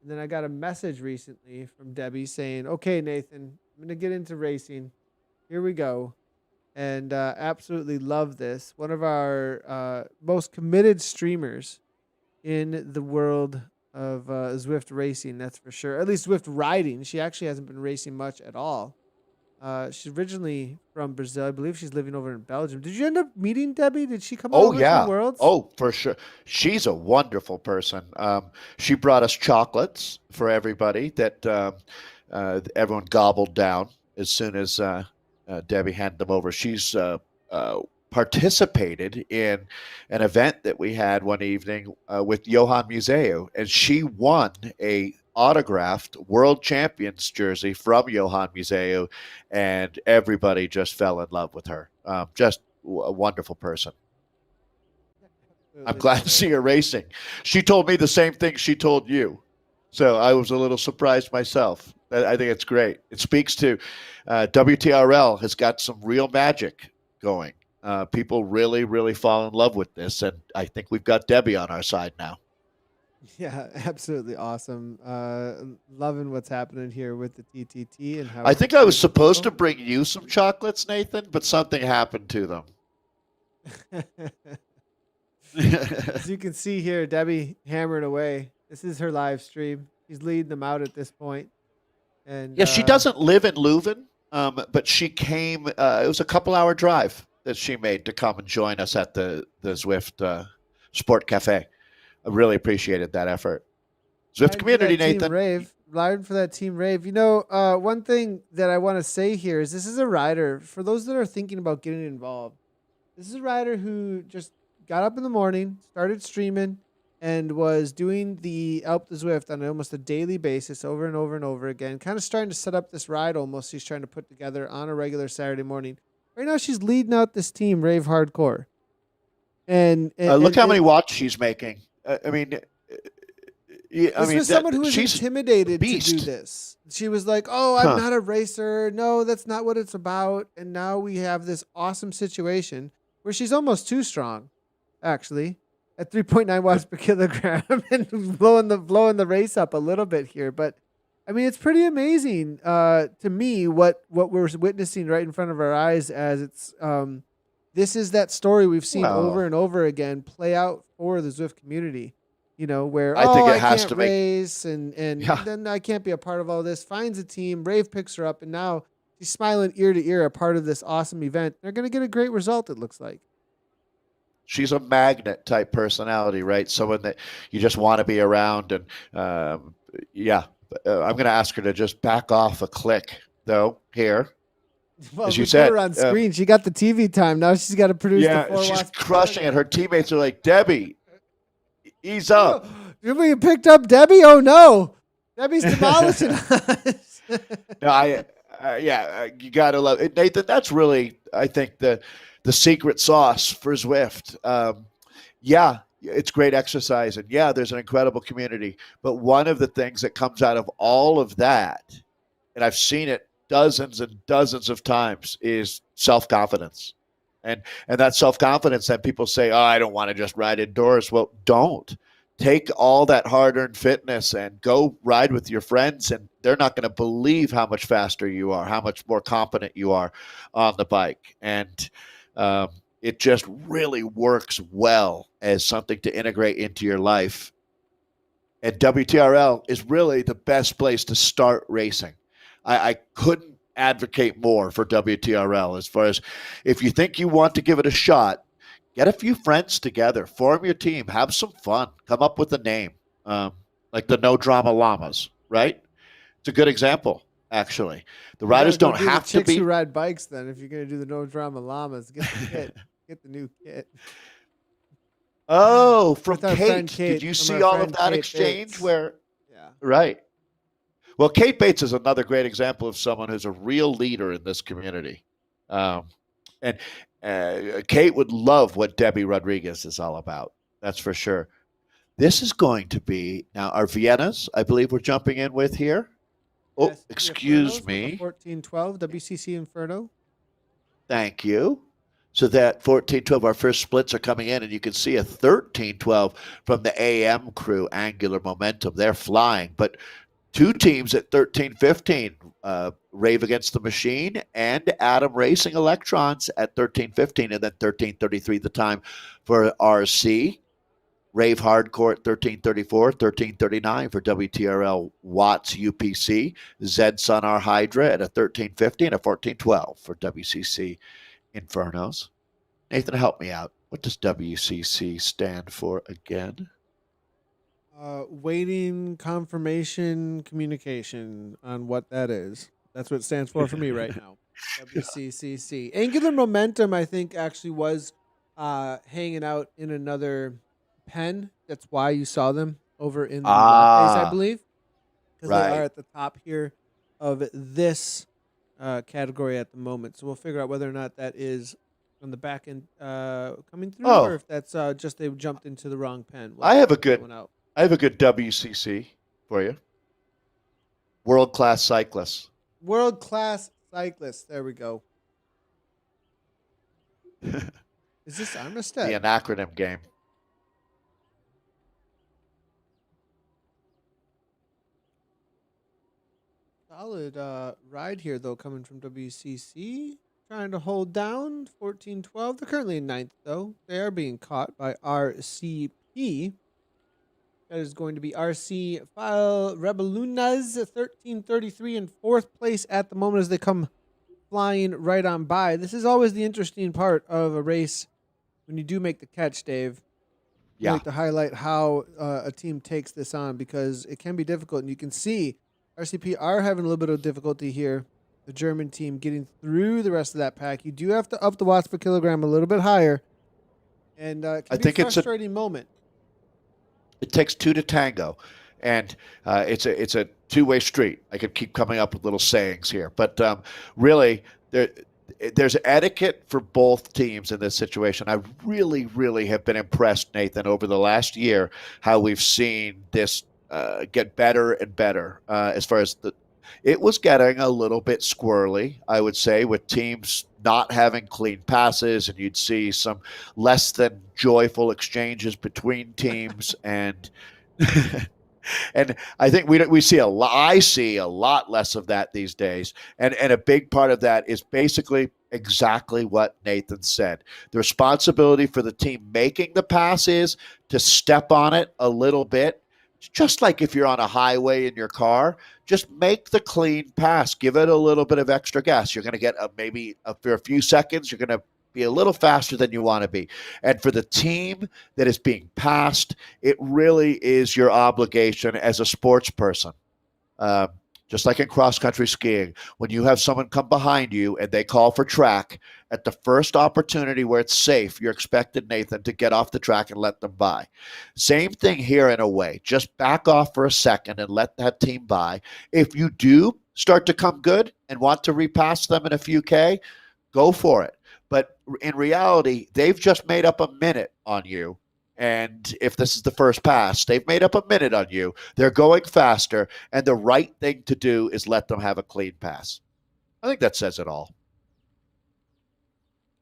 And then I got a message recently from Debbie saying, okay, Nathan, I'm going to get into racing. Here we go. And absolutely love this. One of our most committed streamers in the world of Zwift racing, that's for sure. At least Zwift riding. She actually hasn't been racing much at all. She's originally from Brazil. I believe she's living over in Belgium. Did you end up meeting Debbie? Did she come over to the Worlds? Oh, for sure. She's a wonderful person. She brought us chocolates for everybody that everyone gobbled down as soon as Debbie handed them over. She's participated in an event that we had one evening with Johan Museu, and she won a autographed world champions jersey from Johan Museu, and everybody just fell in love with her. Just a wonderful person. I'm glad to see her racing. She told me the same thing she told you, so I was a little surprised myself. I think it's great. It speaks to WTRL has got some real magic going. People really, really fall in love with this, and I think we've got Debbie on our side now. Yeah, absolutely awesome. Loving what's happening here with the TTT and how I think I was supposed to bring you some chocolates, Nathan, but something happened to them. As you can see here, Debbie hammering away. This is her live stream. She's leading them out at this point. And yeah, she doesn't live in Leuven, but she came. It was a couple-hour drive that she made to come and join us at the Zwift Sport Cafe. I really appreciated that effort. Zwift community, Nathan. Riding for that team rave. You know, one thing that I want to say here is this is a rider, for those that are thinking about getting involved, this is a rider who just got up in the morning, started streaming, and was doing the Alp to Zwift on almost a daily basis over and over and over again, kind of starting to set up this ride almost she's trying to put together on a regular Saturday morning. Right now, she's leading out this team, Rave Hardcore. And look how many watts she's making. I mean, this was someone who was intimidated to do this. She was like, "Oh, I'm not a racer. No, that's not what it's about." And now we have this awesome situation where she's almost too strong, actually, at 3.9 watts per kilogram, and blowing the race up a little bit here. But I mean, it's pretty amazing to me what we're witnessing right in front of our eyes as it's. This is that story we've seen over and over again play out for the Zwift community, you know, where I think it has can't to race and then I can't be a part of all this. Finds a team, Rave picks her up, and now she's smiling ear to ear, a part of this awesome event. They're going to get a great result, it looks like. She's a magnet type personality, right? Someone that you just want to be around. And I'm going to ask her to just back off a click, though, here. Well, as you said, put her on screen. She got the TV time. Now she's got to produce the 4 watts. She's crushing it. Her teammates are like, Debbie, ease up. We picked up Debbie? Oh, no. Debbie's demolishing us. No, you got to love it. Nathan, that's really, I think, the secret sauce for Zwift. It's great exercise. And, there's an incredible community. But one of the things that comes out of all of that, and I've seen it dozens and dozens of times, is self-confidence. And that self-confidence that people say, oh, I don't want to just ride indoors. Well, don't. Take all that hard-earned fitness and go ride with your friends, and they're not going to believe how much faster you are, how much more competent you are on the bike. And It just really works well as something to integrate into your life. And WTRL is really the best place to start racing. I couldn't advocate more for WTRL as far as if you think you want to give it a shot, get a few friends together, form your team, have some fun, come up with a name, like the No Drama Llamas, right? It's a good example, actually. The You gotta riders go don't do the have to chicks who be. ride bikes then. If you're gonna do the no drama llamas, get the kit, get the new kit. Oh, from With our friend Kate. Did Kate, you from see our all of friend that Kate exchange Bates. where, Yeah. right? Well, Kate Bates is another great example of someone who's a real leader in this community. Um, and Kate would love what Debbie Rodriguez is all about. That's for sure. This is going to be now our Viennas, I believe we're jumping in with here. Oh, Yes, the excuse Infernos with the me. 1412 WCC Inferno. Thank you. So that 1412, our first splits are coming in, and you can see a 1312 from the AM crew, Angular Momentum. They're flying. But two teams at 1315, Rave Against the Machine and Atom Racing Electrons at 1315, and then 1333 the time for RC. Rave Hardcore at 1334, 1339 for WTRL Watts UPC. Zed Sun R Hydra at a 1350 and a 1412 for WCC Infernos. Nathan, help me out. What does WCC stand for again? Waiting confirmation communication on what that is. That's what it stands for me right now. WCCC. Angular Momentum, I think, actually was hanging out in another pen. That's why you saw them over in the lattes, I Ah, believe, because they are right. at the top here of this category at the moment. So we'll figure out whether or not that is on the back end coming through, or Oh, if that's just they jumped into the wrong pen. We'll I have a figure that good one out. I have a good WCC for you. World class cyclists. World class cyclist. There we go. The Is this Armistead? acronym game. Solid ride here though, coming from WCC. Trying to hold down 1412. They're currently in ninth though. They are being caught by RCP. That is going to be RC File Rebelunas 1333 in fourth place at the moment as they come flying right on by. This is always the interesting part of a race when you do make the catch, Dave. I Yeah, like to highlight how a team takes this on because it can be difficult. And you can see RCP are having a little bit of difficulty here. The German team getting through the rest of that pack. You do have to up the watts per kilogram a little bit higher. And it I can be a think frustrating moment. it takes two to tango, and it's a two-way street. I could keep coming up with little sayings here, but really there's etiquette for both teams in this situation. I really have been impressed, Nathan, over the last year how we've seen this get better and better as far as the. It was getting a little bit squirrely, I would say, with teams not having clean passes, and you'd see some less than joyful exchanges between teams, and and I think we see a lot. I see a lot less of that these days, and a big part of that is basically exactly what Nathan said. The responsibility for the team making the pass is to step on it a little bit, just like if you're on a highway in your car. Just make the clean pass. Give it a little bit of extra gas. You're going to get for a few seconds. You're going to be a little faster than you want to be. And for the team that is being passed, it really is your obligation as a sports person. Uh, just like in cross country skiing, when you have someone come behind you and they call for track, at the first opportunity where it's safe, you're expected, Nathan, to get off the track and let them by. Same thing here in a way. Just back off for a second and let that team by. If you do start to come good and want to repass them in a few K, go for it. But in reality, they've just made up a minute on you. And if this is the first pass, they've made up a minute on you. They're going faster. And the right thing to do is let them have a clean pass. I think that says it all.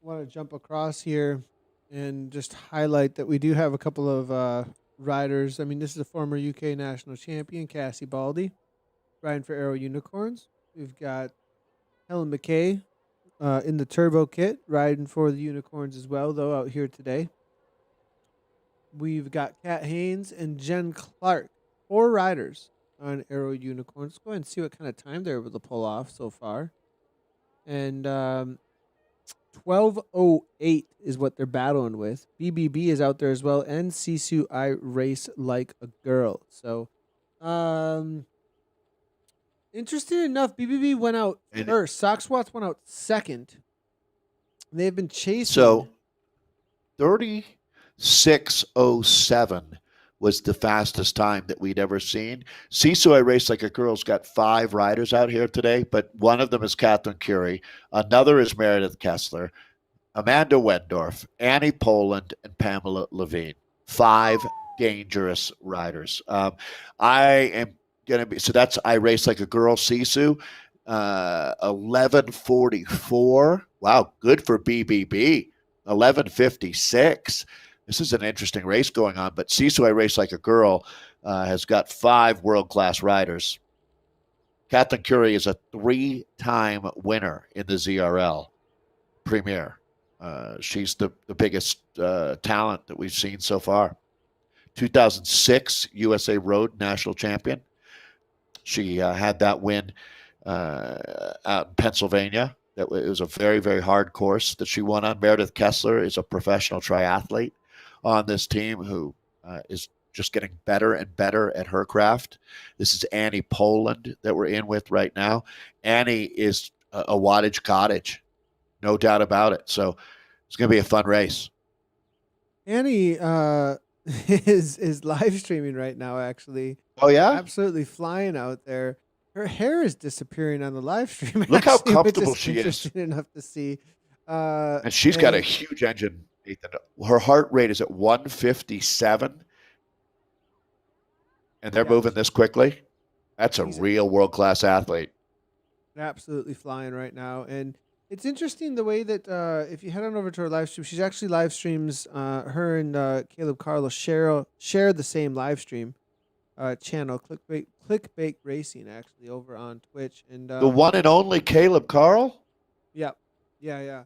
I want to jump across here and just highlight that we do have a couple of riders. I mean, this is a former UK national champion, Cassie Baldy, riding for Aero Unicorns. We've got Helen McKay in the turbo kit, riding for the unicorns as well, though, out here today. We've got Kat Haynes and Jen Clark, 4 riders on Aero Unicorns. Let's go ahead and see what kind of time they're able to pull off so far. And 12:08 is what they're battling with. BBB is out there as well, and Sisu I Race Like a Girl. So, interesting enough, BBB went out And first. Sock Swats went out second. They've been chasing. so 36:07 was the fastest time that we'd ever seen. Sisu I Race Like a Girl's got 5 riders out here today, but one of them is Catherine Curie. Another is Meredith Kessler, Amanda Wendorf, Annie Poland, and Pamela Levine. 5 dangerous riders. I am going to be, so that's I Race Like a Girl, Sisu. 11:44. Wow, good for BBB. 11:56. This is an interesting race going on, but Sisu I Race Like a Girl has got 5 world-class riders. Catherine Curie is a 3-time winner in the ZRL Premier. She's the biggest talent that we've seen so far. 2006 USA Road National Champion. She had that win out in Pennsylvania. It was a very, very hard course that she won on. Meredith Kessler is a professional triathlete on this team who is just getting better and better at her craft. This is Annie Poland that we're in with right now. Annie is a wattage cottage, no doubt about it. So it's going to be a fun race. Annie is live streaming right now, actually. Oh, yeah? Absolutely flying out there. Her hair is disappearing on the live stream. Look how actually, comfortable which is she is. interesting enough to see. And she's got a huge engine, Nathan. Her heart rate is at 157. And they're moving this quickly. That's a real world-class athlete. Absolutely flying right now. And it's interesting the way that if you head on over to her live stream, she's actually live streams. Her and Caleb Carlos share the same live stream channel, Clickbait Racing, actually, over on Twitch. And the one and only Caleb Carl? Yep. Yeah.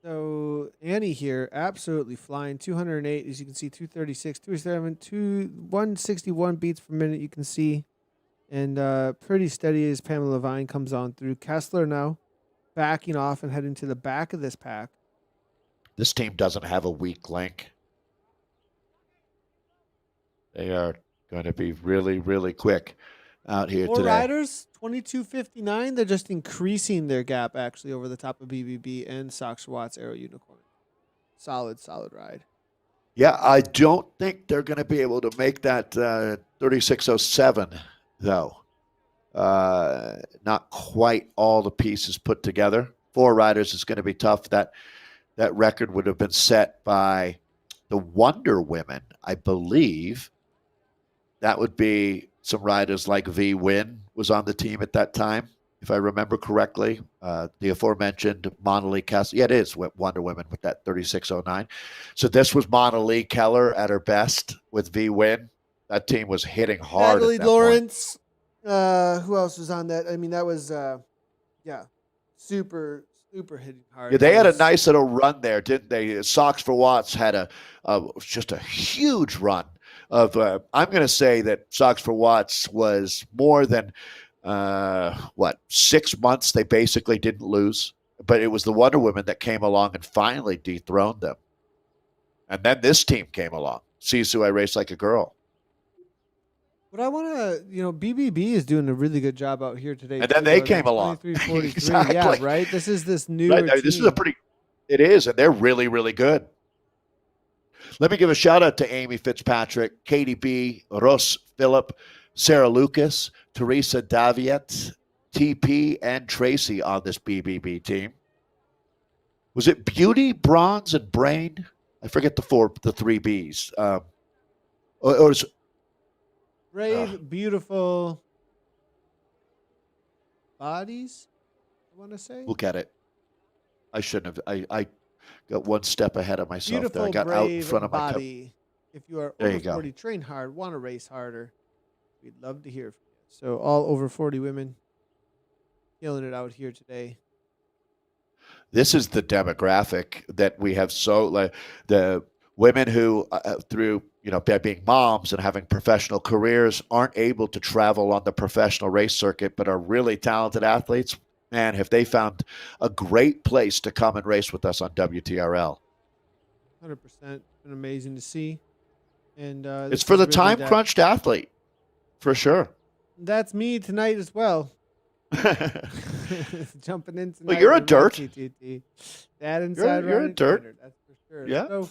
So Annie here, absolutely flying. 208, as you can see, 236, 207, 161 beats per minute, you can see. And pretty steady as Pamela Levine comes on through. Kessler now backing off and heading to the back of this pack. This team doesn't have a weak link. They are going to be really, really quick out here 4 today. riders, 22:59. They're just increasing their gap, actually, over the top of BBB and Sox Watts Aero Unicorn. Solid ride. Yeah, I don't think they're going to be able to make that 36:07, though. Not quite all the pieces put together. 4 riders is going to be tough. That record would have been set by the Wonder Women, I believe. That would be some riders like V Win was on the team at that time, if I remember correctly. The aforementioned Mona Lee Kessler. Yeah, it is Wonder Women with that 36:09. So this was Mona Lee Keller at her best with V Win. That team was hitting hard. Natalie Lawrence. Who else was on that? I mean, that was super hitting hard. Yeah, they had a nice little run there, didn't they? Sox for Watts had just a huge run of. I'm going to say that Sox for Watts was more than 6 months. They basically didn't lose, but it was the Wonder Women that came along and finally dethroned them. And then this team came along. Sisu I Race Like a Girl. But I want to, BBB is doing a really good job out here today. And then they came along. Exactly. Yeah, right? This is this new right, this is it is, and they're really, really good. Let me give a shout out to Amy Fitzpatrick, Katie B, Russ Phillip, Sarah Lucas, Teresa Daviet, TP, and Tracy on this BBB team. Was it Beauty, Bronze, and Brain? I forget the 3 Bs. Or is Brave, beautiful bodies, I want to say. Look at it. I shouldn't have. I got one step ahead of myself beautiful, there. I got out in front of my body. If you are over 40, train hard, want to race harder, we'd love to hear from you. So all over 40 women killing it out here today. This is the demographic that we have. So like the women who through being moms and having professional careers aren't able to travel on the professional race circuit but are really talented athletes. Man, have they found a great place to come and race with us on WTRL. 100%. It's been amazing to see. And It's this for is the really time that. crunched athlete, for sure. That's me tonight as well. Well, Jumping in tonight you're a with my dirt. TTT. That inside You're a riding dirt. standard, that's for sure. Yeah. So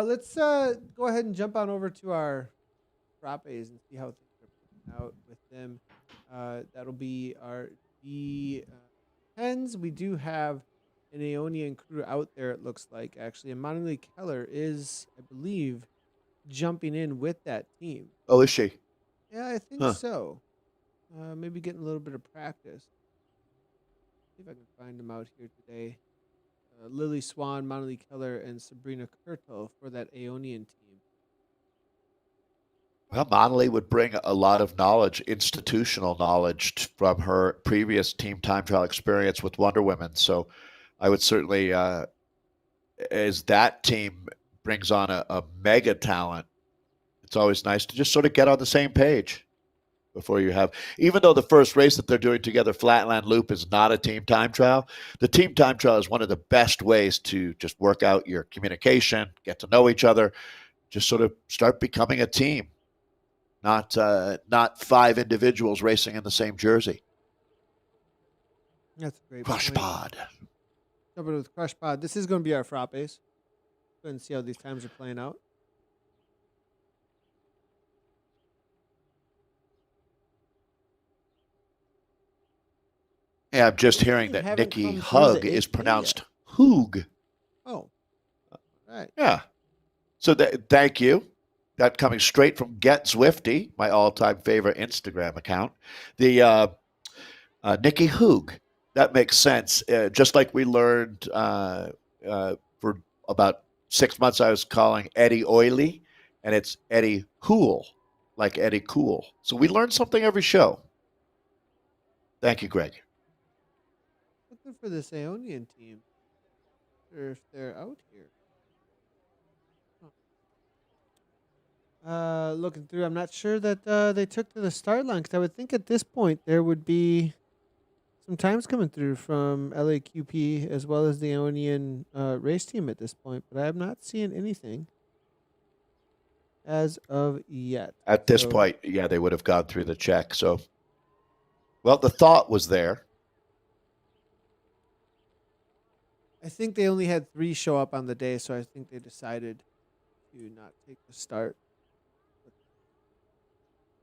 let's go ahead and jump on over to our frappes and see how things are playing out with them. That'll be our D10s. We do have an Aeonian crew out there, it looks like, actually. And Monty Keller is, I believe, jumping in with that team. Oh, is she? Yeah, I think so. Maybe getting a little bit of practice. See if I can find them out here today. Lily Swan, Monty Keller, and Sabrina Kurtel for that Aeonian team. Well, Monley would bring a lot of knowledge, institutional knowledge from her previous team time trial experience with Wonder Women. So I would certainly, as that team brings on a mega talent, it's always nice to just sort of get on the same page before you have, even though the first race that they're doing together, Flatland Loop, is not a team time trial, the team time trial is one of the best ways to just work out your communication, get to know each other, just sort of start becoming a team. Not five individuals racing in the same jersey. That's a great Crush point. Pod. Jumping with Crush Pod. This is going to be our frappes. Go ahead and see how these times are playing out. Yeah, I'm just hearing They that haven't Nikki come through Hug the is 8K pronounced yet. Hoog. Oh, right. Yeah. So thank you. That coming straight from Get Zwifty, my all-time favorite Instagram account. The Nikki Hoog. That makes sense. Just like we learned for about 6 months, I was calling Eddie Oily, and it's Eddie Hool, like Eddie Cool. So we learn something every show. Thank you, Greg. Looking for this Aeonian team. Or if they're out here. Looking through, I'm not sure that they took to the start line, because I would think at this point there would be some times coming through from LAQP as well as the Aeonian race team at this point, but I am not seeing anything as of yet. At this point, yeah, they would have gone through the check. So, well, the thought was there. I think they only had 3 show up on the day, so I think they decided to not take the start.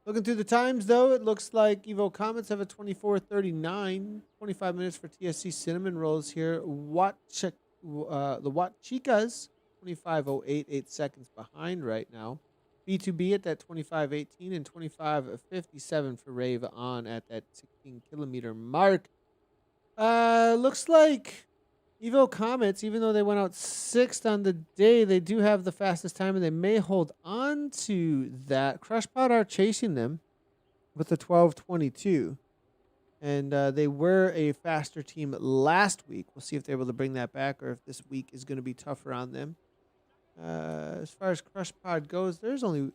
Looking through the times, though, it looks like Evo Comets have a 24:39, 25 minutes for TSC Cinnamon Rolls here. The Wat Chicas, 25:08, 8 seconds behind right now. B2B at that 25:18 and 25:57 for Rave on at that 16-kilometer mark. Looks like Evo Comets, even though they went out 6th on the day, they do have the fastest time, and they may hold on to that. Crushpot are chasing them with a 12:22, and they were a faster team last week. We'll see if they're able to bring that back, or if this week is going to be tougher on them. As far as Crushpod goes, there's only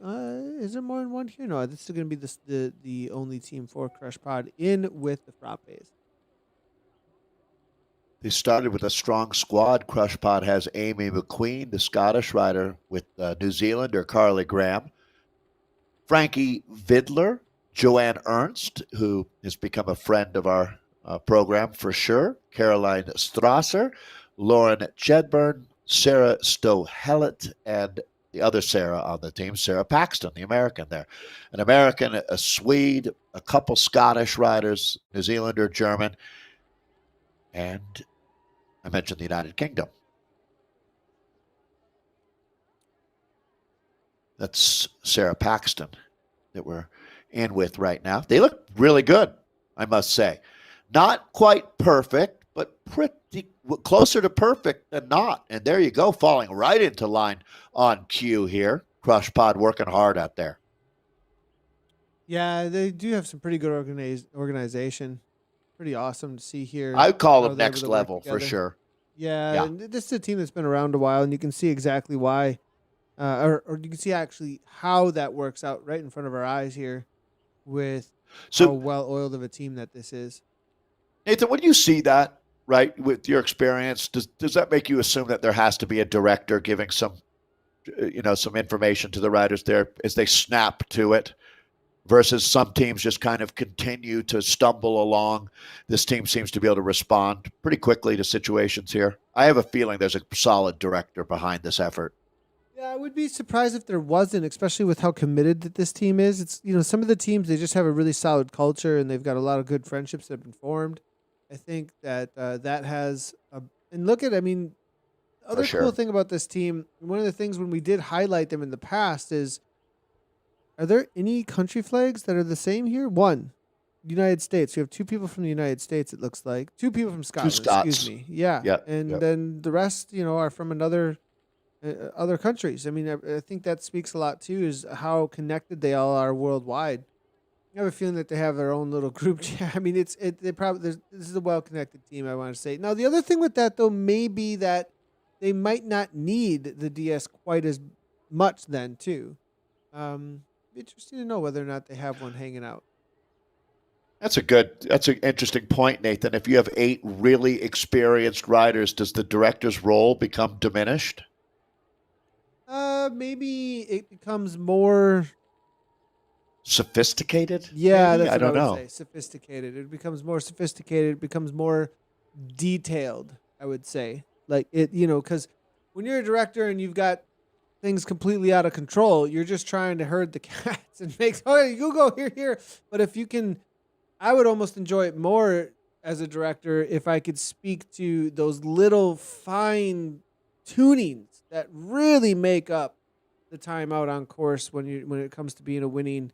is there more than one here? No, this is going to be the only team for Crushpod in with the frappes. They started with a strong squad. Crushpot has Amy McQueen, the Scottish rider, with New Zealander Carly Graham, Frankie Vidler, Joanne Ernst, who has become a friend of our program for sure, Caroline Strasser, Lauren Chedburn, Sarah Stow-Hellett, and the other Sarah on the team, Sarah Paxton, the American there. An American, a Swede, a couple Scottish riders, New Zealander, German, and I mentioned the United Kingdom. That's Sarah Paxton that we're in with right now. They look really good, I must say. Not quite perfect, but pretty closer to perfect than not. And there you go, falling right into line on cue here. Crush Pod working hard out there. Yeah, they do have some pretty good organization. pretty awesome to see here. I would call how them they're able next to work level for together. sure. Yeah, Yeah. and this is a team that's been around a while, and you can see exactly why, or you can see actually how that works out right in front of our eyes here with how So, well oiled of a team that this is. Nathan, when you see that, right, with your experience, does that make you assume that there has to be a director giving some information to the riders there as they snap to it, versus some teams just kind of continue to stumble along? This team seems to be able to respond pretty quickly to situations here. I have a feeling there's a solid director behind this effort. Yeah, I would be surprised if there wasn't, especially with how committed that this team is. It's some of the teams, they just have a really solid culture and they've got a lot of good friendships that have been formed. I think that that has a, and look at, I mean, the For other cool sure. thing about this team, one of the things when we did highlight them in the past is, are there any country flags that are the same here? One, United States. We have two people from the United States. It looks like two people from Two Scotland. Excuse Scots. me. Yeah, Yeah. and Yeah. then the rest, are from other countries. I mean, I think that speaks a lot too, is how connected they all are worldwide. I have a feeling that they have their own little group chat. I mean, they probably this is a well connected team. I want to say. Now, the other thing with that though may be that they might not need the DS quite as much then too. Interesting to know whether or not they have one hanging out. That's an interesting point, Nathan. If you have 8 really experienced riders, does the director's role become diminished? Maybe it becomes more. Sophisticated? Yeah, Maybe? that's I what I don't would know. say. Sophisticated. It becomes more sophisticated. It becomes more detailed. I would say, like because when you're a director and you've got things completely out of control, you're just trying to herd the cats and make. Oh, you go here. But if you can, I would almost enjoy it more as a director if I could speak to those little fine tunings that really make up the time out on course when it comes to being a winning,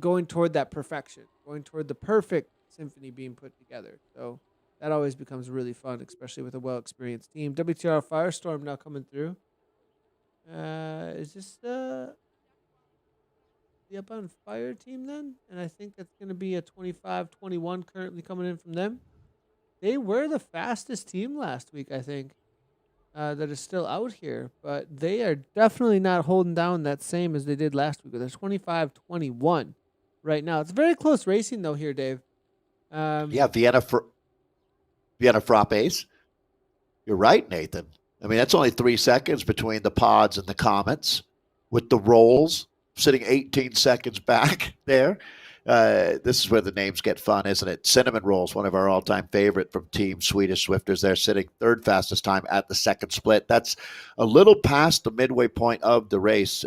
going toward that perfection, going toward the perfect symphony being put together. So that always becomes really fun, especially with a well experienced team. WTRL Firestorm now coming through. Is this the Up on Fire team then? And I think that's going to be a 25-21 currently coming in from them. They were the fastest team last week, I think, that is still out here. But they are definitely not holding down that same as they did last week. They're 25-21 right now. It's very close racing, though, here, Dave. Yeah, Vienna Frappes. You're right, Nathan. I mean, that's only 3 seconds between the pods and the comets, with the rolls sitting 18 seconds back there. This is where the names get fun, isn't it? Cinnamon Rolls, one of our all-time favorite from Team Swedish Swifters. They're sitting third fastest time at the second split. That's a little past the midway point of the race.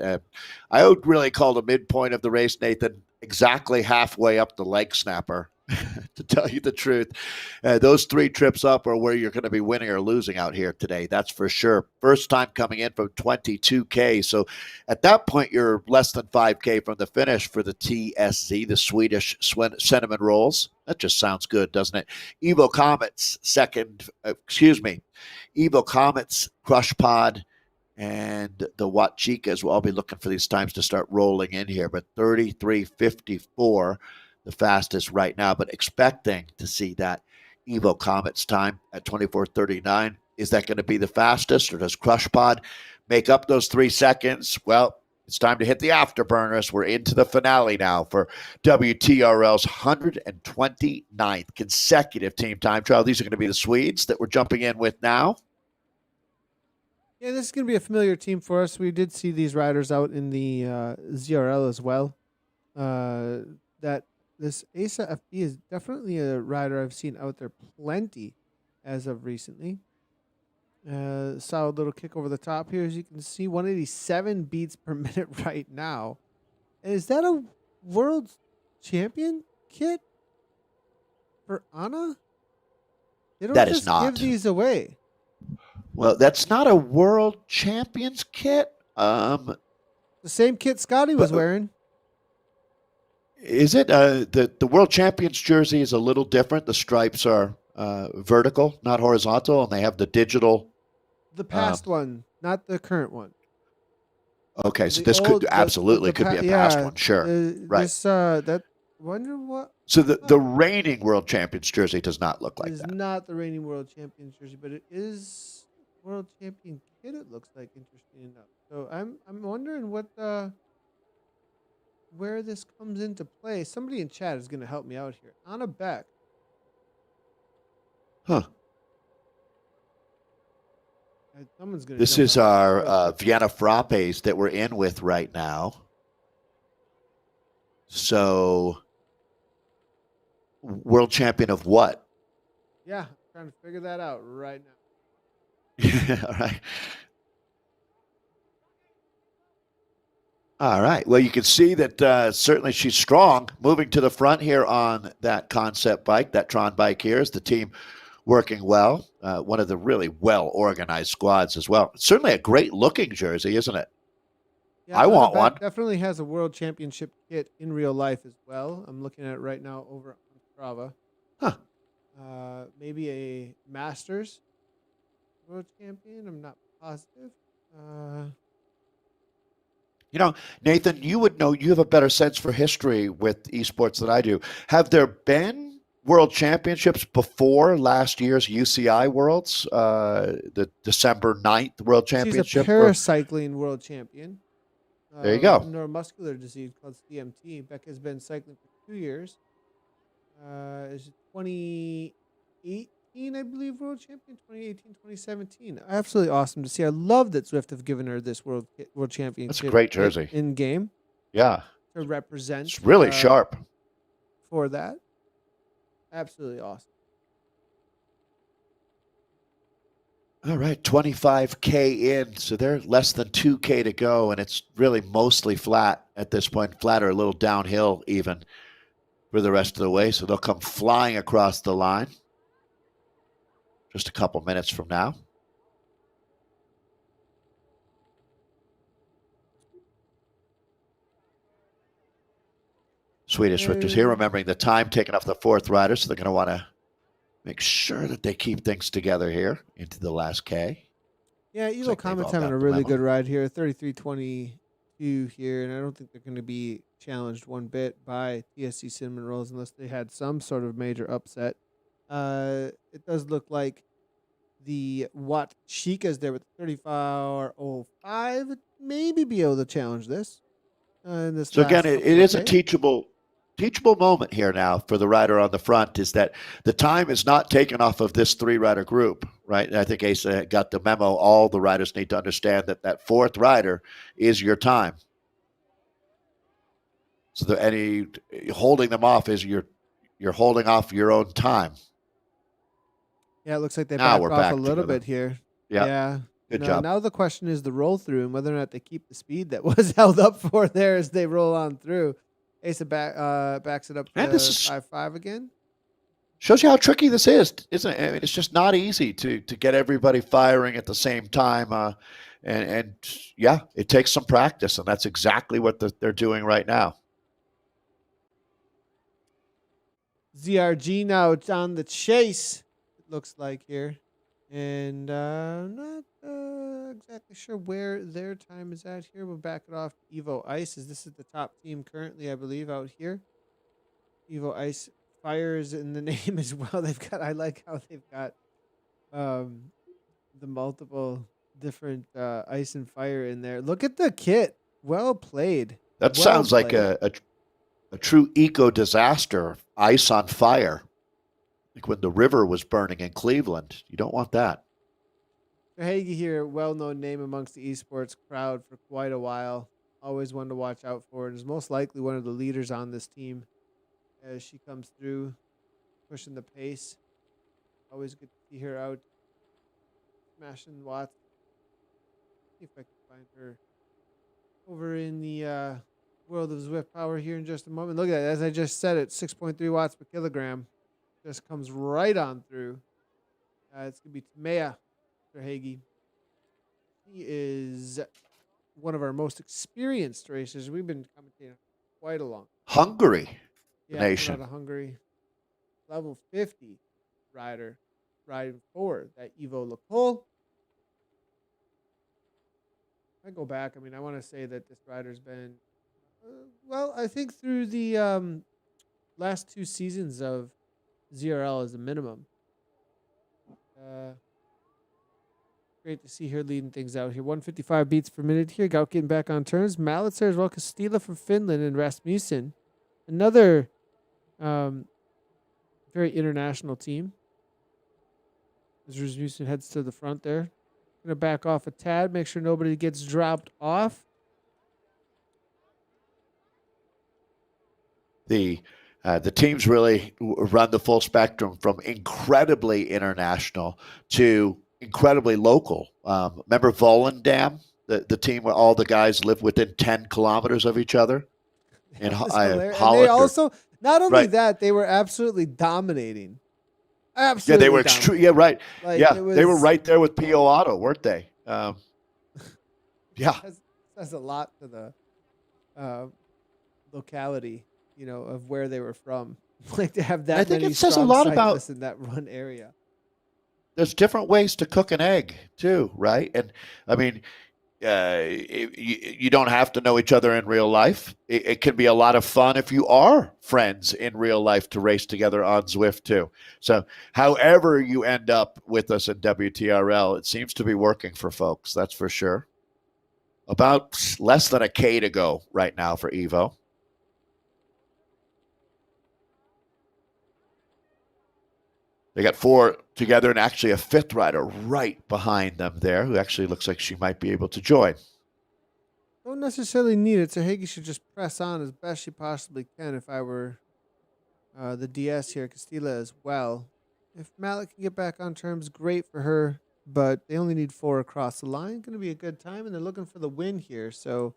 I would really call the midpoint of the race, Nathan, exactly halfway up the leg snapper. To tell you the truth, those 3 trips up are where you're going to be winning or losing out here today. That's for sure. First time coming in from 22K. So at that point, you're less than 5K from the finish for the TSZ, the Swedish Cinnamon Rolls. That just sounds good, doesn't it? Evo Comets, Evo Comets, Crush Pod, and the Huachicas will all be looking for these times to start rolling in here. But 33:54. The fastest right now, but expecting to see that Evo Comets time at 24:39. Is that going to be the fastest, or does Crush Pod make up those 3 seconds? Well, it's time to hit the afterburners. We're into the finale now for WTRL's 129th consecutive team time trial. These are going to be the Swedes that we're jumping in with now. Yeah, this is going to be a familiar team for us. We did see these riders out in the ZRL as well. That this ASA FB is definitely a rider I've seen out there plenty as of recently. Solid little kick over the top here. As you can see, 187 beats per minute right now. And is that a world champion kit for Anna? They don't That is just not. give these away. Well, that's not a world champions kit. The same kit Scotty was wearing. Is it? The world champions jersey is a little different. The stripes are vertical, not horizontal, and they have the digital. The past one, not the current one. Okay, so The this old- could absolutely could be a past one. Sure, right. This, that wonder what. So the reigning world champions jersey does not look It like is that. not the reigning world champion jersey, but it is world champion kit. It looks like, interesting enough. So I'm wondering what where this comes into play. Somebody in chat is going to help me out here. Anna Beck. Huh. Someone's going to This jump is on that our real quick. Vienna Frappes that we're in with right now. So, world champion of what? Yeah, I'm trying to figure that out right now. Yeah, all right. All right. Well, you can see that certainly she's strong. Moving to the front here on that concept bike, that Tron bike here, is the team working well. One of the really well-organized squads as well. Certainly a great-looking jersey, isn't it? Yeah, I Anna want Beck one. definitely has a world championship kit in real life as well. I'm looking at it right now over on Strava. Huh. Maybe a Masters world champion. I'm not positive. Nathan, you would know, you have a better sense for history with esports than I do. Have there been world championships before last year's UCI Worlds, the December 9th World She's a Championship? paracycling world champion. There you go. Neuromuscular disease called CMT. Beck has been cycling for 2 years. Is 2018, I believe, world champion, 2018, 2017. Absolutely awesome to see. I love that Zwift have given her this world championship. That's a great jersey. In game. Yeah. To represent. It's really sharp. For that. Absolutely awesome. All right, 25K in, so they're less than 2K to go, and it's really mostly flat at this point, flat or a little downhill even for the rest of the way. So they'll come flying across the line just a couple minutes from now. Swedish Swifters here, remembering the time taken off the fourth rider, so they're going to want to make sure that they keep things together here into the last K. Yeah, Evo Comet's having a really good ride here, 33.22 here, and I don't think they're going to be challenged one bit by TSC Cinnamon Rolls unless they had some sort of major upset. It does look like the Watt Chica's there with 34.05, maybe be able to challenge this. So again, it is a teachable moment here now for the rider on the front, is that the time is not taken off of this three-rider group, right? And I think Asa got the memo. All the riders need to understand that that fourth rider is your time. So any holding them off is you're holding off your own time. Yeah, it looks like they backed off a little bit here. Yeah. Good job. Now the question is the roll through and whether or not they keep the speed that was held up for there as they roll on through. Asa backs it up to 5.5 again. Shows you how tricky this is, isn't it? I mean, it's just not easy to get everybody firing at the same time. And yeah, it takes some practice, and that's exactly what they're doing right now. ZRG now it's on the chase, it looks like here. And not exactly sure where their time is at here. We'll back it off to Evo Ice, as this is the top team currently, I believe, out here. Evo Ice Fire is in the name as well. I like how they've got the multiple different ice and fire in there. Look at the kit. Well played. That sounds like a true eco disaster. Ice on fire. Like when the river was burning in Cleveland. You don't want that. Hagee here, well-known name amongst the esports crowd for quite a while. Always one to watch out for. And is most likely one of the leaders on this team as she comes through, pushing the pace. Always good to see her out smashing watts. See if I can find her over in the world of Zwift Power here in just a moment. Look at that. As I just said it, 6.3 watts per kilogram. Just comes right on through. It's going to be Tamea Hagee. He is one of our most experienced racers. We've been commentating quite a long time. Hungary nation. Out of Hungary. Level 50 rider riding for that Evo Lacole. I go back. I mean, I want to say that this rider's been, well, I think through the last 2 seasons of ZRL as a minimum. Great to see her leading things out here. 155 beats per minute here. Gout getting back on turns. Mallets there as well. Castilla from Finland and Rasmussen. Another very international team. As Rasmussen heads to the front there. Going to back off a tad. Make sure nobody gets dropped off. The teams really run the full spectrum from incredibly international to incredibly local. Remember Volendam, the team where all the guys live within 10 kilometers of each other in Holland? And they also, not only that, they were absolutely dominating. Absolutely. Yeah, they were extreme. Yeah, right. Like, yeah, they were right there with P.O. Auto, weren't they? Yeah. Says a lot to the locality, of where they were from. Like to have that. I think many it says a lot about in that run area. There's different ways to cook an egg too, right? And I mean, you don't have to know each other in real life. It can be a lot of fun if you are friends in real life to race together on Zwift too. So however you end up with us in WTRL, it seems to be working for folks. That's for sure. About less than a K to go right now for Evo. They got 4 together and actually a 5th rider right behind them there who actually looks like she might be able to join. Don't necessarily need it. So Hagee should just press on as best she possibly can if I were the DS here. Castilla as well. If Mallet can get back on terms, great for her. But they only need 4 across the line. Going to be a good time. And they're looking for the win here. So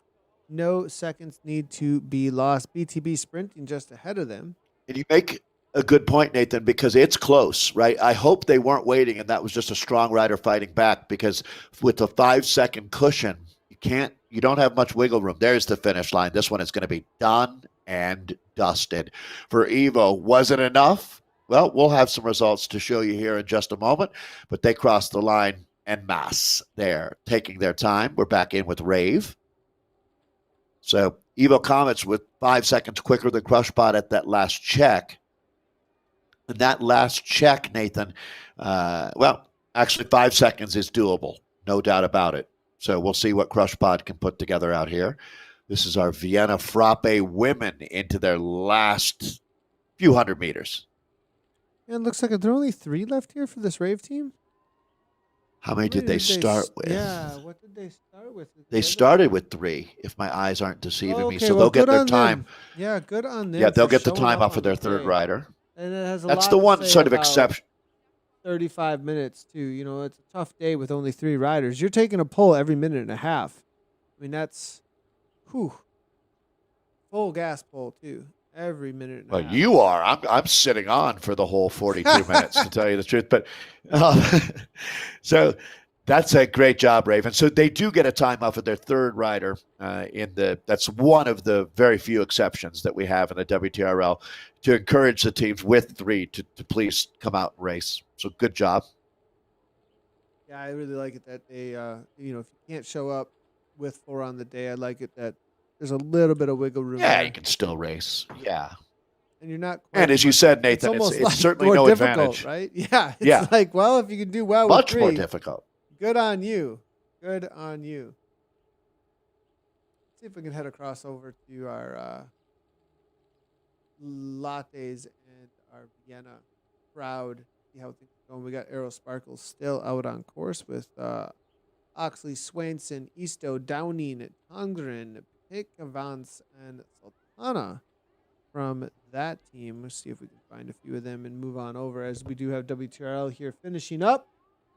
no seconds need to be lost. BTB sprinting just ahead of them. And you make a good point, Nathan, because it's close, right? I hope they weren't waiting and that was just a strong rider fighting back, because with the 5-second cushion, you don't have much wiggle room. There's the finish line. This one is going to be done and dusted. For Evo, was it enough? Well, we'll have some results to show you here in just a moment, but they crossed the line en masse there, taking their time. We're back in with Rave. So Evo Comets with 5 seconds quicker than Crushbot at that last check. And that last check, Nathan, actually 5 seconds is doable. No doubt about it. So we'll see what Crushpod can put together out here. This is our Vienna Frappe women into their last few hundred meters. And it looks like there are only 3 left here for this Rave team. How many did they start with? Yeah, what did they start with? They started with 3, if my eyes aren't deceiving me. So well, they'll get their time. Them. Yeah, good on them. Yeah, they'll get the time off of their 3rd rider. And it has That's the one sort of exception. 35 minutes, too. It's a tough day with only 3 riders. You're taking a pull every minute and a half. I mean, that's full gas pull, too. Every minute and a half. Well, you are. I'm sitting on for the whole 42 minutes, to tell you the truth. But so that's a great job, Raven. So they do get a time off of their 3rd rider that's one of the very few exceptions that we have in the WTRL to encourage the teams with 3 to please come out and race. So good job. Yeah, I really like it that they, if you can't show up with 4 on the day, I like it that there's a little bit of wiggle room. Yeah, there. you can still race. Yeah. And you're not. And as you said, Nathan, it's certainly no advantage, right? Yeah. It's like, well, if you can do well much with 3, more difficult. Good on you. Good on you. Let's see if we can head across over to our lattes and our Vienna crowd. See how things are going. We got Aero Sparkles still out on course with Oxley, Swainson, Easto, Downing, Tongren, Pick, Vance, and Sultana from that team. Let's see if we can find a few of them and move on over, as we do have WTRL here finishing up.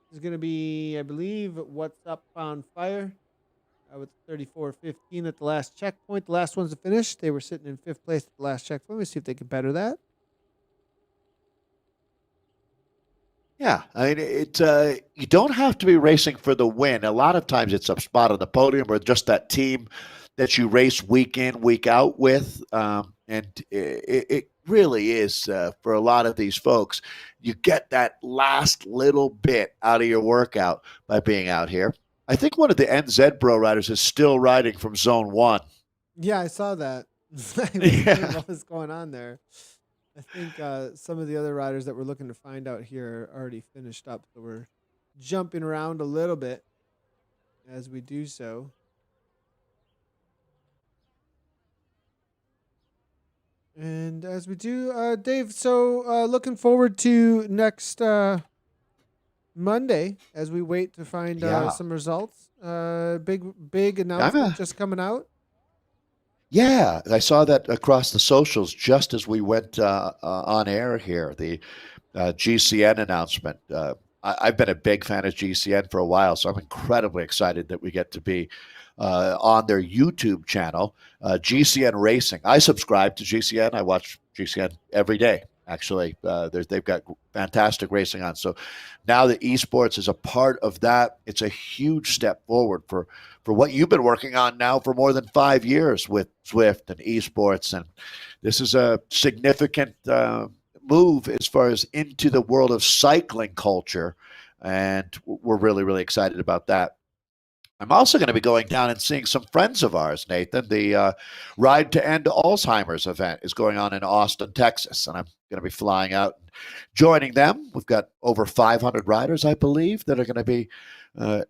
This is going to be, I believe, What's Up on Fire with 34.15 at the last checkpoint. The last ones to finish, they were sitting in 5th place at the last checkpoint. Let's see if they can better that. Yeah, I mean, you don't have to be racing for the win. A lot of times it's a spot on the podium or just that team that you race week in, week out with. And it really is, for a lot of these folks, you get that last little bit out of your workout by being out here. I think one of the NZ Pro riders is still riding from Zone 1. Yeah, I saw that. Yeah. What was going on there? I think some of the other riders that we're looking to find out here are already finished up, so we're jumping around a little bit as we do so. And as we do, Dave, so looking forward to next Monday as we wait to find Yeah. some results. Big I'm announcement a, just coming out. yeah, I saw that across the socials just as we went on air here. The GCN announcement. I've been a big fan of GCN for a while, so I'm incredibly excited that we get to be on their YouTube channel, GCN Racing. I subscribe to GCN. I watch GCN every day. Actually, they've got fantastic racing on. So now the esports is a part of that. It's a huge step forward for what you've been working on now for more than 5 years with Zwift and esports, and this is a significant move as far as into the world of cycling culture, and we're really, really excited about that. I'm also going to be going down and seeing some friends of ours, Nathan. The Ride to End Alzheimer's event is going on in Austin, Texas, and I'm going to be flying out and joining them. We've got over 500 riders, I believe, that are going to be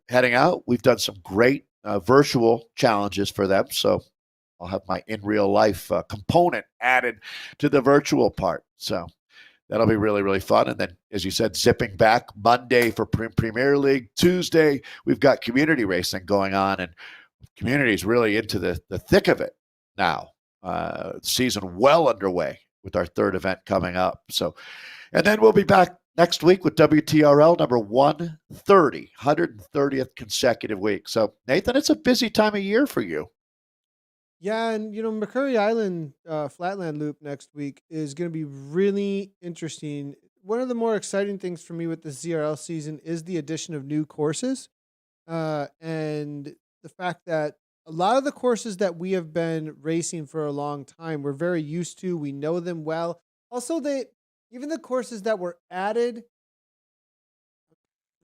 heading out. We've done some great virtual challenges for them, so I'll have my in real life component added to the virtual part. So that'll be really, really fun. And then, as you said, zipping back Monday for Premier League. Tuesday, we've got community racing going on, and community is really into the thick of it now. Season well underway with our third event coming up. So, and then we'll be back next week with WTRL number 130, 130th consecutive week. So, Nathan, it's a busy time of year for you. Yeah, and McCurry Island Flatland Loop next week is going to be really interesting. One of the more exciting things for me with the ZRL season is the addition of new courses, and the fact that a lot of the courses that we have been racing for a long time, we're very used to. We know them well. Also, even the courses that were added,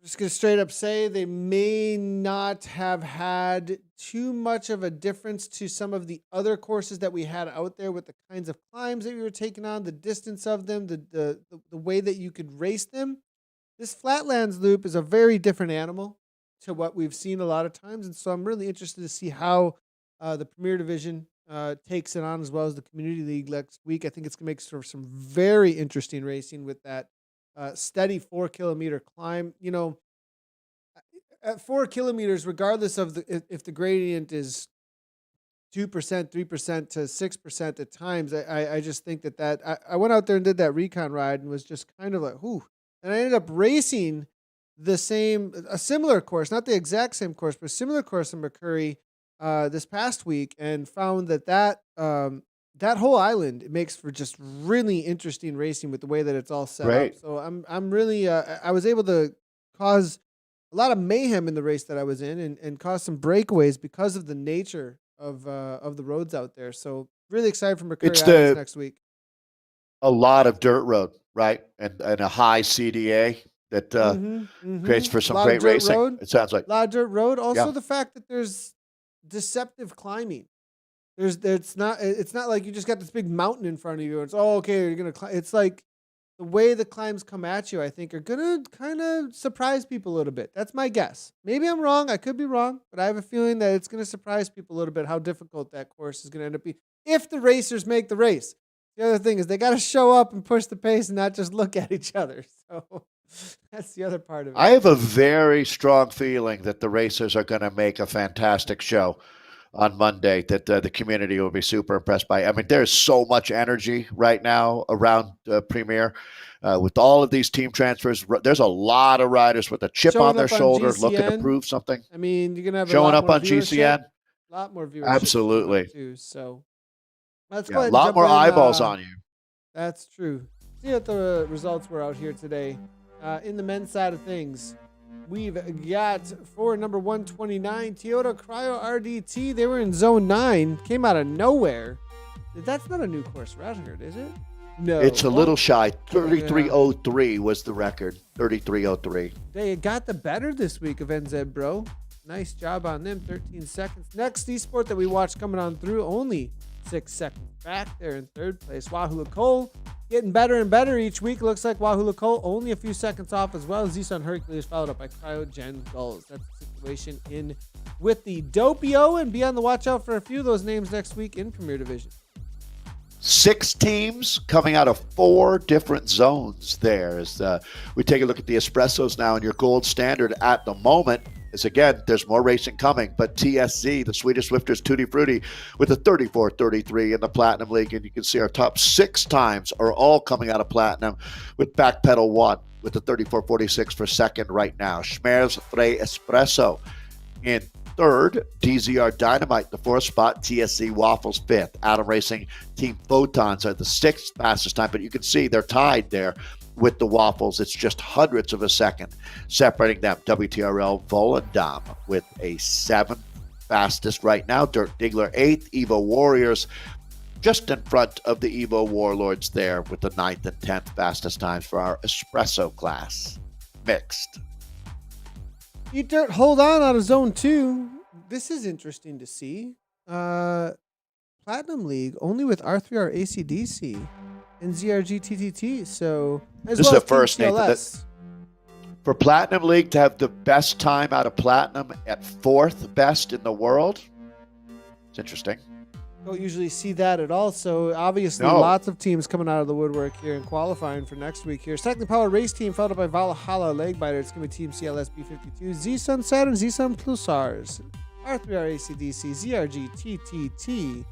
just gonna straight up say they may not have had too much of a difference to some of the other courses that we had out there with the kinds of climbs that we were taking on, the distance of them, the way that you could race them. This Flatlands Loop is a very different animal to what we've seen a lot of times, and so I'm really interested to see how the Premier Division takes it on, as well as the Community League next week. I think it's gonna make for some very interesting racing with that steady 4 kilometer climb. At 4 kilometers, regardless of if the gradient is 2%, 3% to 6% at times, I just think that I went out there and did that recon ride and was just kind of like, whoo. And I ended up racing a similar course, not the exact same course, but a similar course in McCurry this past week, and found that whole island, it makes for just really interesting racing with the way that it's all set Great. up. So I'm really I was able to cause a lot of mayhem in the race that I was in, and cause some breakaways because of the nature of the roads out there. So really excited for McCurry It's Islands next week. a lot of dirt road, right? And a high CDA that creates for some great racing. Road, it sounds like. a lot of dirt road. Also, Yeah. the fact that there's deceptive climbing. It's not like you just got this big mountain in front of you. And it's okay, you're gonna climb. It's like the way the climbs come at you, I think, are gonna kind of surprise people a little bit. That's my guess. Maybe I'm wrong. I could be wrong, but I have a feeling that it's gonna surprise people a little bit how difficult that course is gonna end up being if the racers make the race. The other thing is they got to show up and push the pace and not just look at each other. So that's the other part of it. I have a very strong feeling that the racers are going to make a fantastic show on Monday, that the community will be super impressed by. I mean, there's so much energy right now around Premier. With all of these team transfers, there's a lot of riders with a chip Showing on their up on shoulder looking to GCN. prove something. I mean, you're going to have Showing a lot up more on viewership. GCN. A lot more viewership. Absolutely. Too, so let's Yeah, go a ahead and lot jump more in, eyeballs on you. That's true. See what the results were out here today. In the men's side of things, we've got for number 129, Toyota Cryo RDT. They were in zone 9, came out of nowhere. That's not a new course record, is it? No. It's a little shy. 33:03 was the record. 33:03. They got the better this week of NZ, bro. Nice job on them. 13 seconds. Next esport that we watched coming on through, only 6 seconds back there in third place. Wahoo Cole. Getting better and better each week. Looks like Wahoo Cole only a few seconds off as well. Zson Hercules followed up by Cryogen Gulls. That's the situation in with the Doppio, and be on the watch out for a few of those names next week in Premier Division. 6 teams coming out of 4 different zones there. As we take a look at the Espressos now, and your gold standard at the moment is, again, there's more racing coming, but TSZ, the Swedish Swifters Tutti Frutti, with a 34-33 in the Platinum League. And you can see our top 6 times are all coming out of Platinum, with Backpedal 1 with the 34-46 for second right now. Schmerz Frey Espresso in third, DZR Dynamite, the 4th spot, TSC Waffles 5th. Atom Racing Team Photons are the 6th fastest time, but you can see they're tied there with the Waffles. It's just hundredths of a second separating them. WTRL Volendam with a 7th fastest right now. Dirk Diggler 8th. Evo Warriors just in front of the Evo Warlords there with the 9th and 10th fastest times for our Espresso class. Mixed. Eat Dirt, hold on out of zone 2. This is interesting to see. Platinum League only with R3R ACDC and ZRG TTT. So as this well is as the first, Team Nathan, CLS. for Platinum League to have the best time out of Platinum at 4th best in the world. It's interesting. Don't usually see that at all. So obviously No. lots of teams coming out of the woodwork here and qualifying for next week here. Second Power Race Team followed up by Valhalla Legbiter. It's going to be Team CLS B52, Z-Sun Saturn, Z-Sun Plusars, R3R ACDC, ZRG TTT,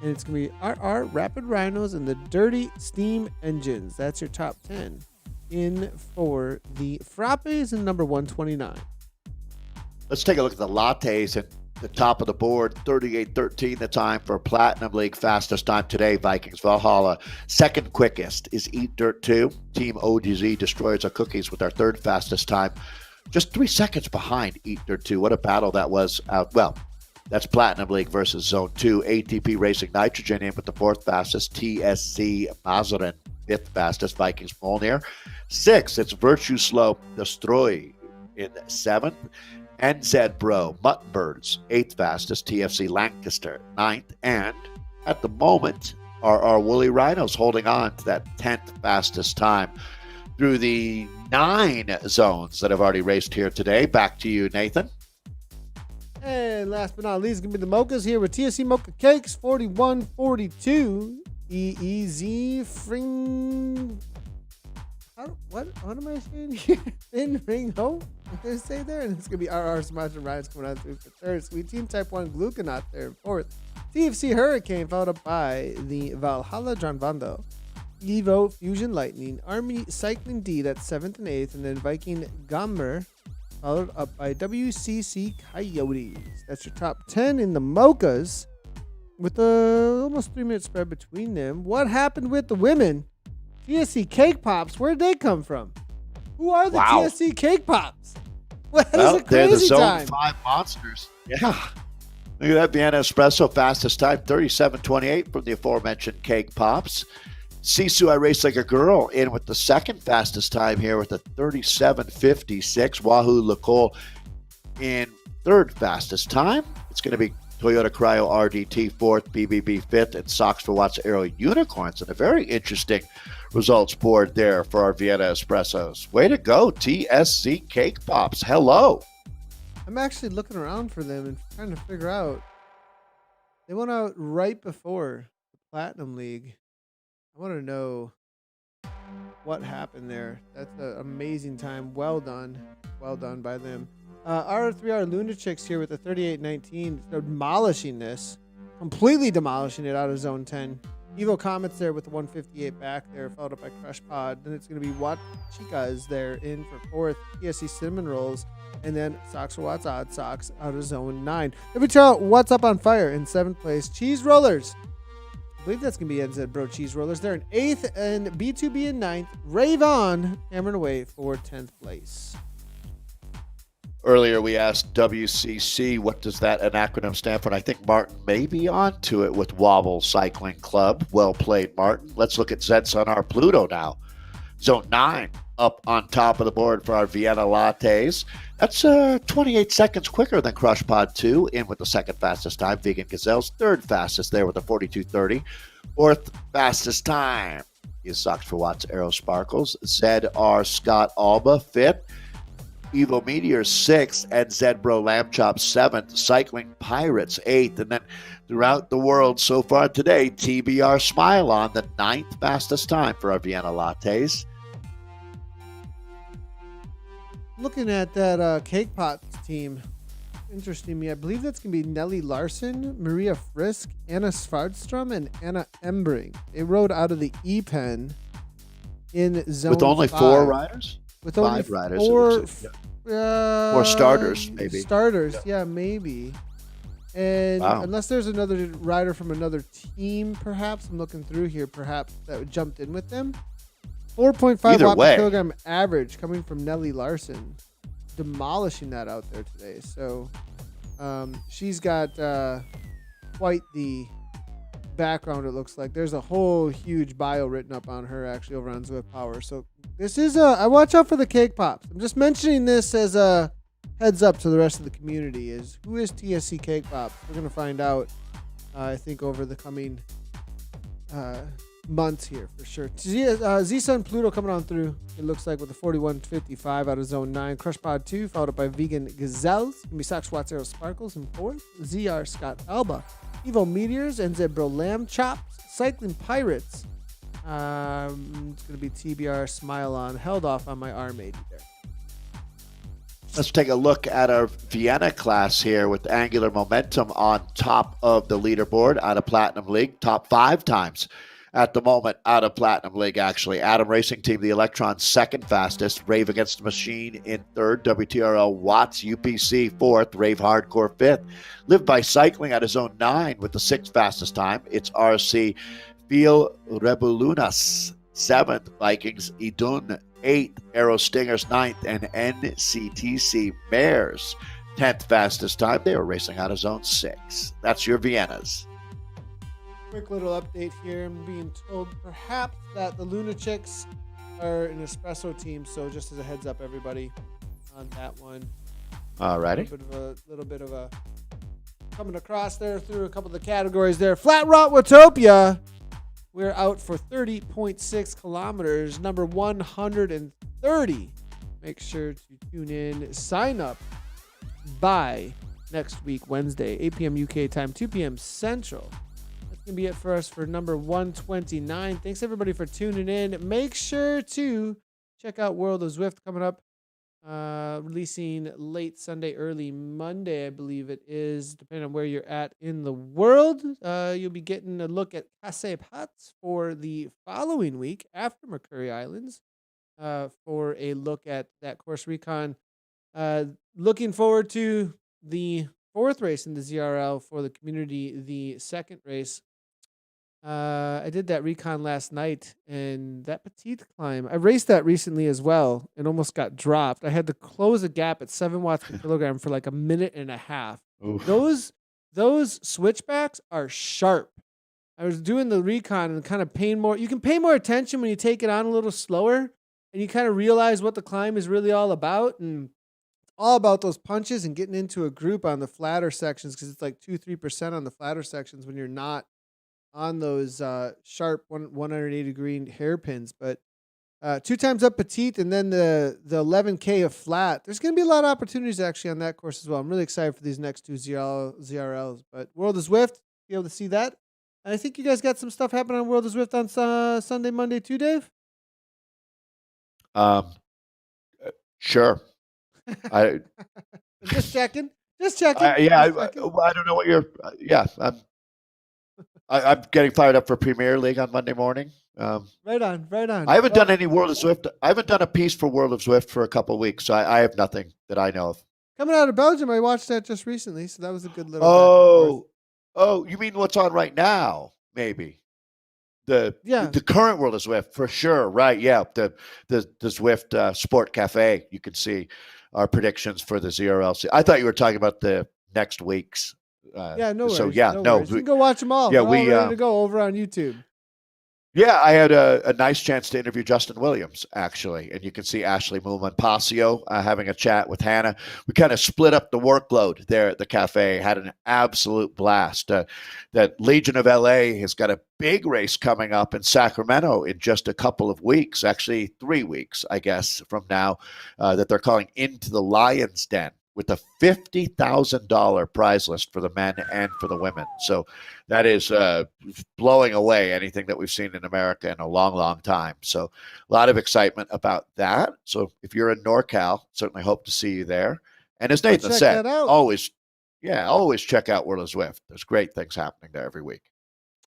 and it's going to be RR Rapid Rhinos and the Dirty Steam Engines. That's your top 10 in for the Frappes and number 129. Let's take a look at the lattes at the top of the board. 38-13 the time for Platinum League. Fastest time today, Vikings Valhalla. Second quickest is Eat Dirt 2. Team OGZ destroys our cookies with our 3rd fastest time. Just 3 seconds behind Eat Dirt 2. What a battle that was. Well, that's Platinum League versus Zone 2. ATP Racing Nitrogen in with the 4th fastest. TSC Mazarin, 5th fastest. Vikings Molnir. 6th, it's Virtue Slow Destroy in 7th. NZ Bro, Muttonbirds, 8th fastest. TFC Lancaster, 9th. And at the moment, our Woolly Rhinos holding on to that 10th fastest time through the 9 zones that have already raced here today. Back to you, Nathan. And last but not least, going to be the Mochas here with TSC Mocha Cakes, 41-42. EEZ Fring. What am I saying here? In Ring Ho? I'm going to say there. And it's going to be RR Smash and Ryan's coming out through for 3rd. Sweet Team Type 1 Gluconaut there in 4th. TFC Hurricane followed up by the Valhalla Dranvando. Evo Fusion Lightning. Army Cycling D, that's 7th and 8th. And then Viking Gommer followed up by WCC Coyotes. That's your top 10 in the Mochas with almost 3-minute spread between them. What happened with the women? TSC Cake Pops, where'd they come from? Who are the TSC Cake Pops? Well, that is a they're the crazy Zone time. 5 monsters. Yeah. Look at that Vienna Espresso fastest time, 37-28 from the aforementioned Cake Pops. Sisu, I Race Like a Girl, in with the 2nd fastest time here with a 37.56. Wahoo Lacole in 3rd fastest time. It's going to be Toyota Cryo RDT 4th, BBB 5th, and Sox for Watts Aero Unicorns. And a very interesting results board there for our Vienna Espressos. Way to go, TSC Cake Pops. Hello. I'm actually looking around for them and trying to figure out. They went out right before the Platinum League. I want to know what happened there. That's an amazing time. Well done. Well done by them. R3R Lunatics here with a 38-19. Demolishing this. Completely demolishing it out of Zone 10. Evo Comets there with the 158 back there, followed up by Crush Pod. Then it's going to be Wat Chicas there in for 4th. TSC Cinnamon Rolls. And then Sox for Watts Odd Sox out of Zone 9. WTRL What's Up on Fire in 7th place. Cheese Rollers. I believe that's going to be NZ Bro Cheese Rollers. They're in 8th and B2B in 9th. Rave On hammering away for 10th place. Earlier we asked WCC, what does that an acronym stand for? And I think Martin may be on to it with Wobble Cycling Club. Well played, Martin. Let's look at Zeds on our Pluto now. Zone 9 up on top of the board for our Vienna Lattes. That's 28 seconds quicker than Crush Pod 2, in with the 2nd fastest time. Vegan Gazelles, 3rd fastest there with a 42.30. 4th fastest time is Socks for Watts Aero Sparkles. ZR Scott Alba 5th. Evo Meteor 6th, and Zedbro Lamb Chop 7th, Cycling Pirates 8th, and then throughout the world so far today, TBR Smile on the 9th fastest time for our Vienna lattes. Looking at that Cake Pots team, interesting me. I believe that's going to be Nelly Larson, Maria Frisk, Anna Svardstrom, and Anna Embring. They rode out of the E-Pen in zone With only 5. 4 riders? With 5 only riders. or starters, maybe. Starters, yeah, maybe. And wow. Unless there's another rider from another team, perhaps, I'm looking through here, perhaps, that jumped in with them. 4.5 watt per kilogram average coming from Nelly Larson. Demolishing that out there today. So she's got quite the background, it looks like. There's a whole huge bio written up on her, actually, over on Zwift Power. So this is I watch out for the Cake Pops. I'm just mentioning this as a heads up to the rest of the community. Is who is TSC Cake Pop? We're gonna find out. I think over the coming months here for sure. Z-Sun Pluto coming on through. It looks like with a 41.55 out of zone 9. Crush Pod 2 followed up by Vegan Gazelles. Gonna be Sox Watts Aero Sparkles in 4th. ZR Scott Alba. Evo Meteors and Zebro Lamb Chops. Cycling Pirates. It's going to be TBR Smile on. Held off on my R80 there. Let's take a look at our Vienna class here with Angular Momentum on top of the leaderboard out of Platinum League. Top 5 times at the moment out of Platinum League, actually. Adam Racing Team, the Electron, second fastest. Rave Against the Machine in 3rd. WTRL Watts, UPC 4th. Rave Hardcore 5th. Live by Cycling out of zone 9 with the 6th fastest time. It's RC Feel Rebulunas 7th. Vikings Idun 8th. Aero Stingers 9th. And NCTC Mares 10th fastest time. They were racing out of zone 6. That's your Viennas. Quick little update here. I'm being told perhaps that the Lunatics are an espresso team, so just as a heads up, everybody, on that one. Alrighty. A little bit of a coming across there through a couple of the categories there. Flat Route Watopia. We're out for 30.6 kilometers, number 130. Make sure to tune in. Sign up by next week, Wednesday, 8 p.m. UK time, 2 p.m. Central. Gonna be it for us for number 129. Thanks everybody for tuning in. Make sure to check out World of Zwift coming up, releasing late Sunday, early Monday, I believe it is, depending on where you're at in the world. You'll be getting a look at Casse Pats for the following week after Mercury Islands, for a look at that course recon. Looking forward to the 4th race in the ZRL for the community, the 2nd race. I did that recon last night, and that petite climb, I raced that recently as well and almost got dropped. I had to close a gap at 7 watts per kilogram for like a minute and a half. Oof. Those switchbacks are sharp. I was doing the recon and kind of paying more. You can pay more attention when you take it on a little slower and you kind of realize what the climb is really all about. And it's all about those punches and getting into a group on the flatter sections, because it's like 2-3% on the flatter sections when you're not on those sharp 180 degree hairpins. But 2 times up petite and then the 11K of flat. There's going to be a lot of opportunities actually on that course as well. I'm really excited for these next 2 ZRLs. But World of Zwift, be able to see that. And I think you guys got some stuff happening on World of Zwift on Sunday, Monday too, Dave? Sure. I Just checking. I don't know what you're. I'm getting fired up for Premier League on Monday morning. Right on. I haven't done any World of Zwift. I haven't done a piece for World of Zwift for a couple of weeks, so I have nothing that I know of. Coming out of Belgium, I watched that just recently, so that was a good little. Oh, you mean what's on right now? Maybe the current World of Zwift for sure. Right? Yeah, the Zwift Sport Cafe. You can see our predictions for the ZRLC. I thought you were talking about the next week's. No worries. So no worries. You can go watch them all. Yeah, all ready to go over on YouTube. Yeah, I had a nice chance to interview Justin Williams, actually. And you can see Ashley Moolman-Pasio having a chat with Hannah. We kind of split up the workload there at the cafe, had an absolute blast. That Legion of LA has got a big race coming up in Sacramento in just a couple of weeks, actually 3 weeks, I guess, from now, that they're calling Into the Lion's Den, with a $50,000 prize list for the men and for the women. So that is blowing away anything that we've seen in America in a long, long time. So a lot of excitement about that. So if you're in NorCal, certainly hope to see you there. And as I'll Nathan check said, that out. always check out World of Zwift. There's great things happening there every week.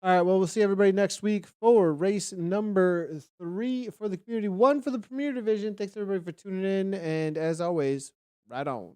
All right. Well, we'll see everybody next week for race number 3 for the community, 1 for the Premier Division. Thanks everybody for tuning in. And as always, right on.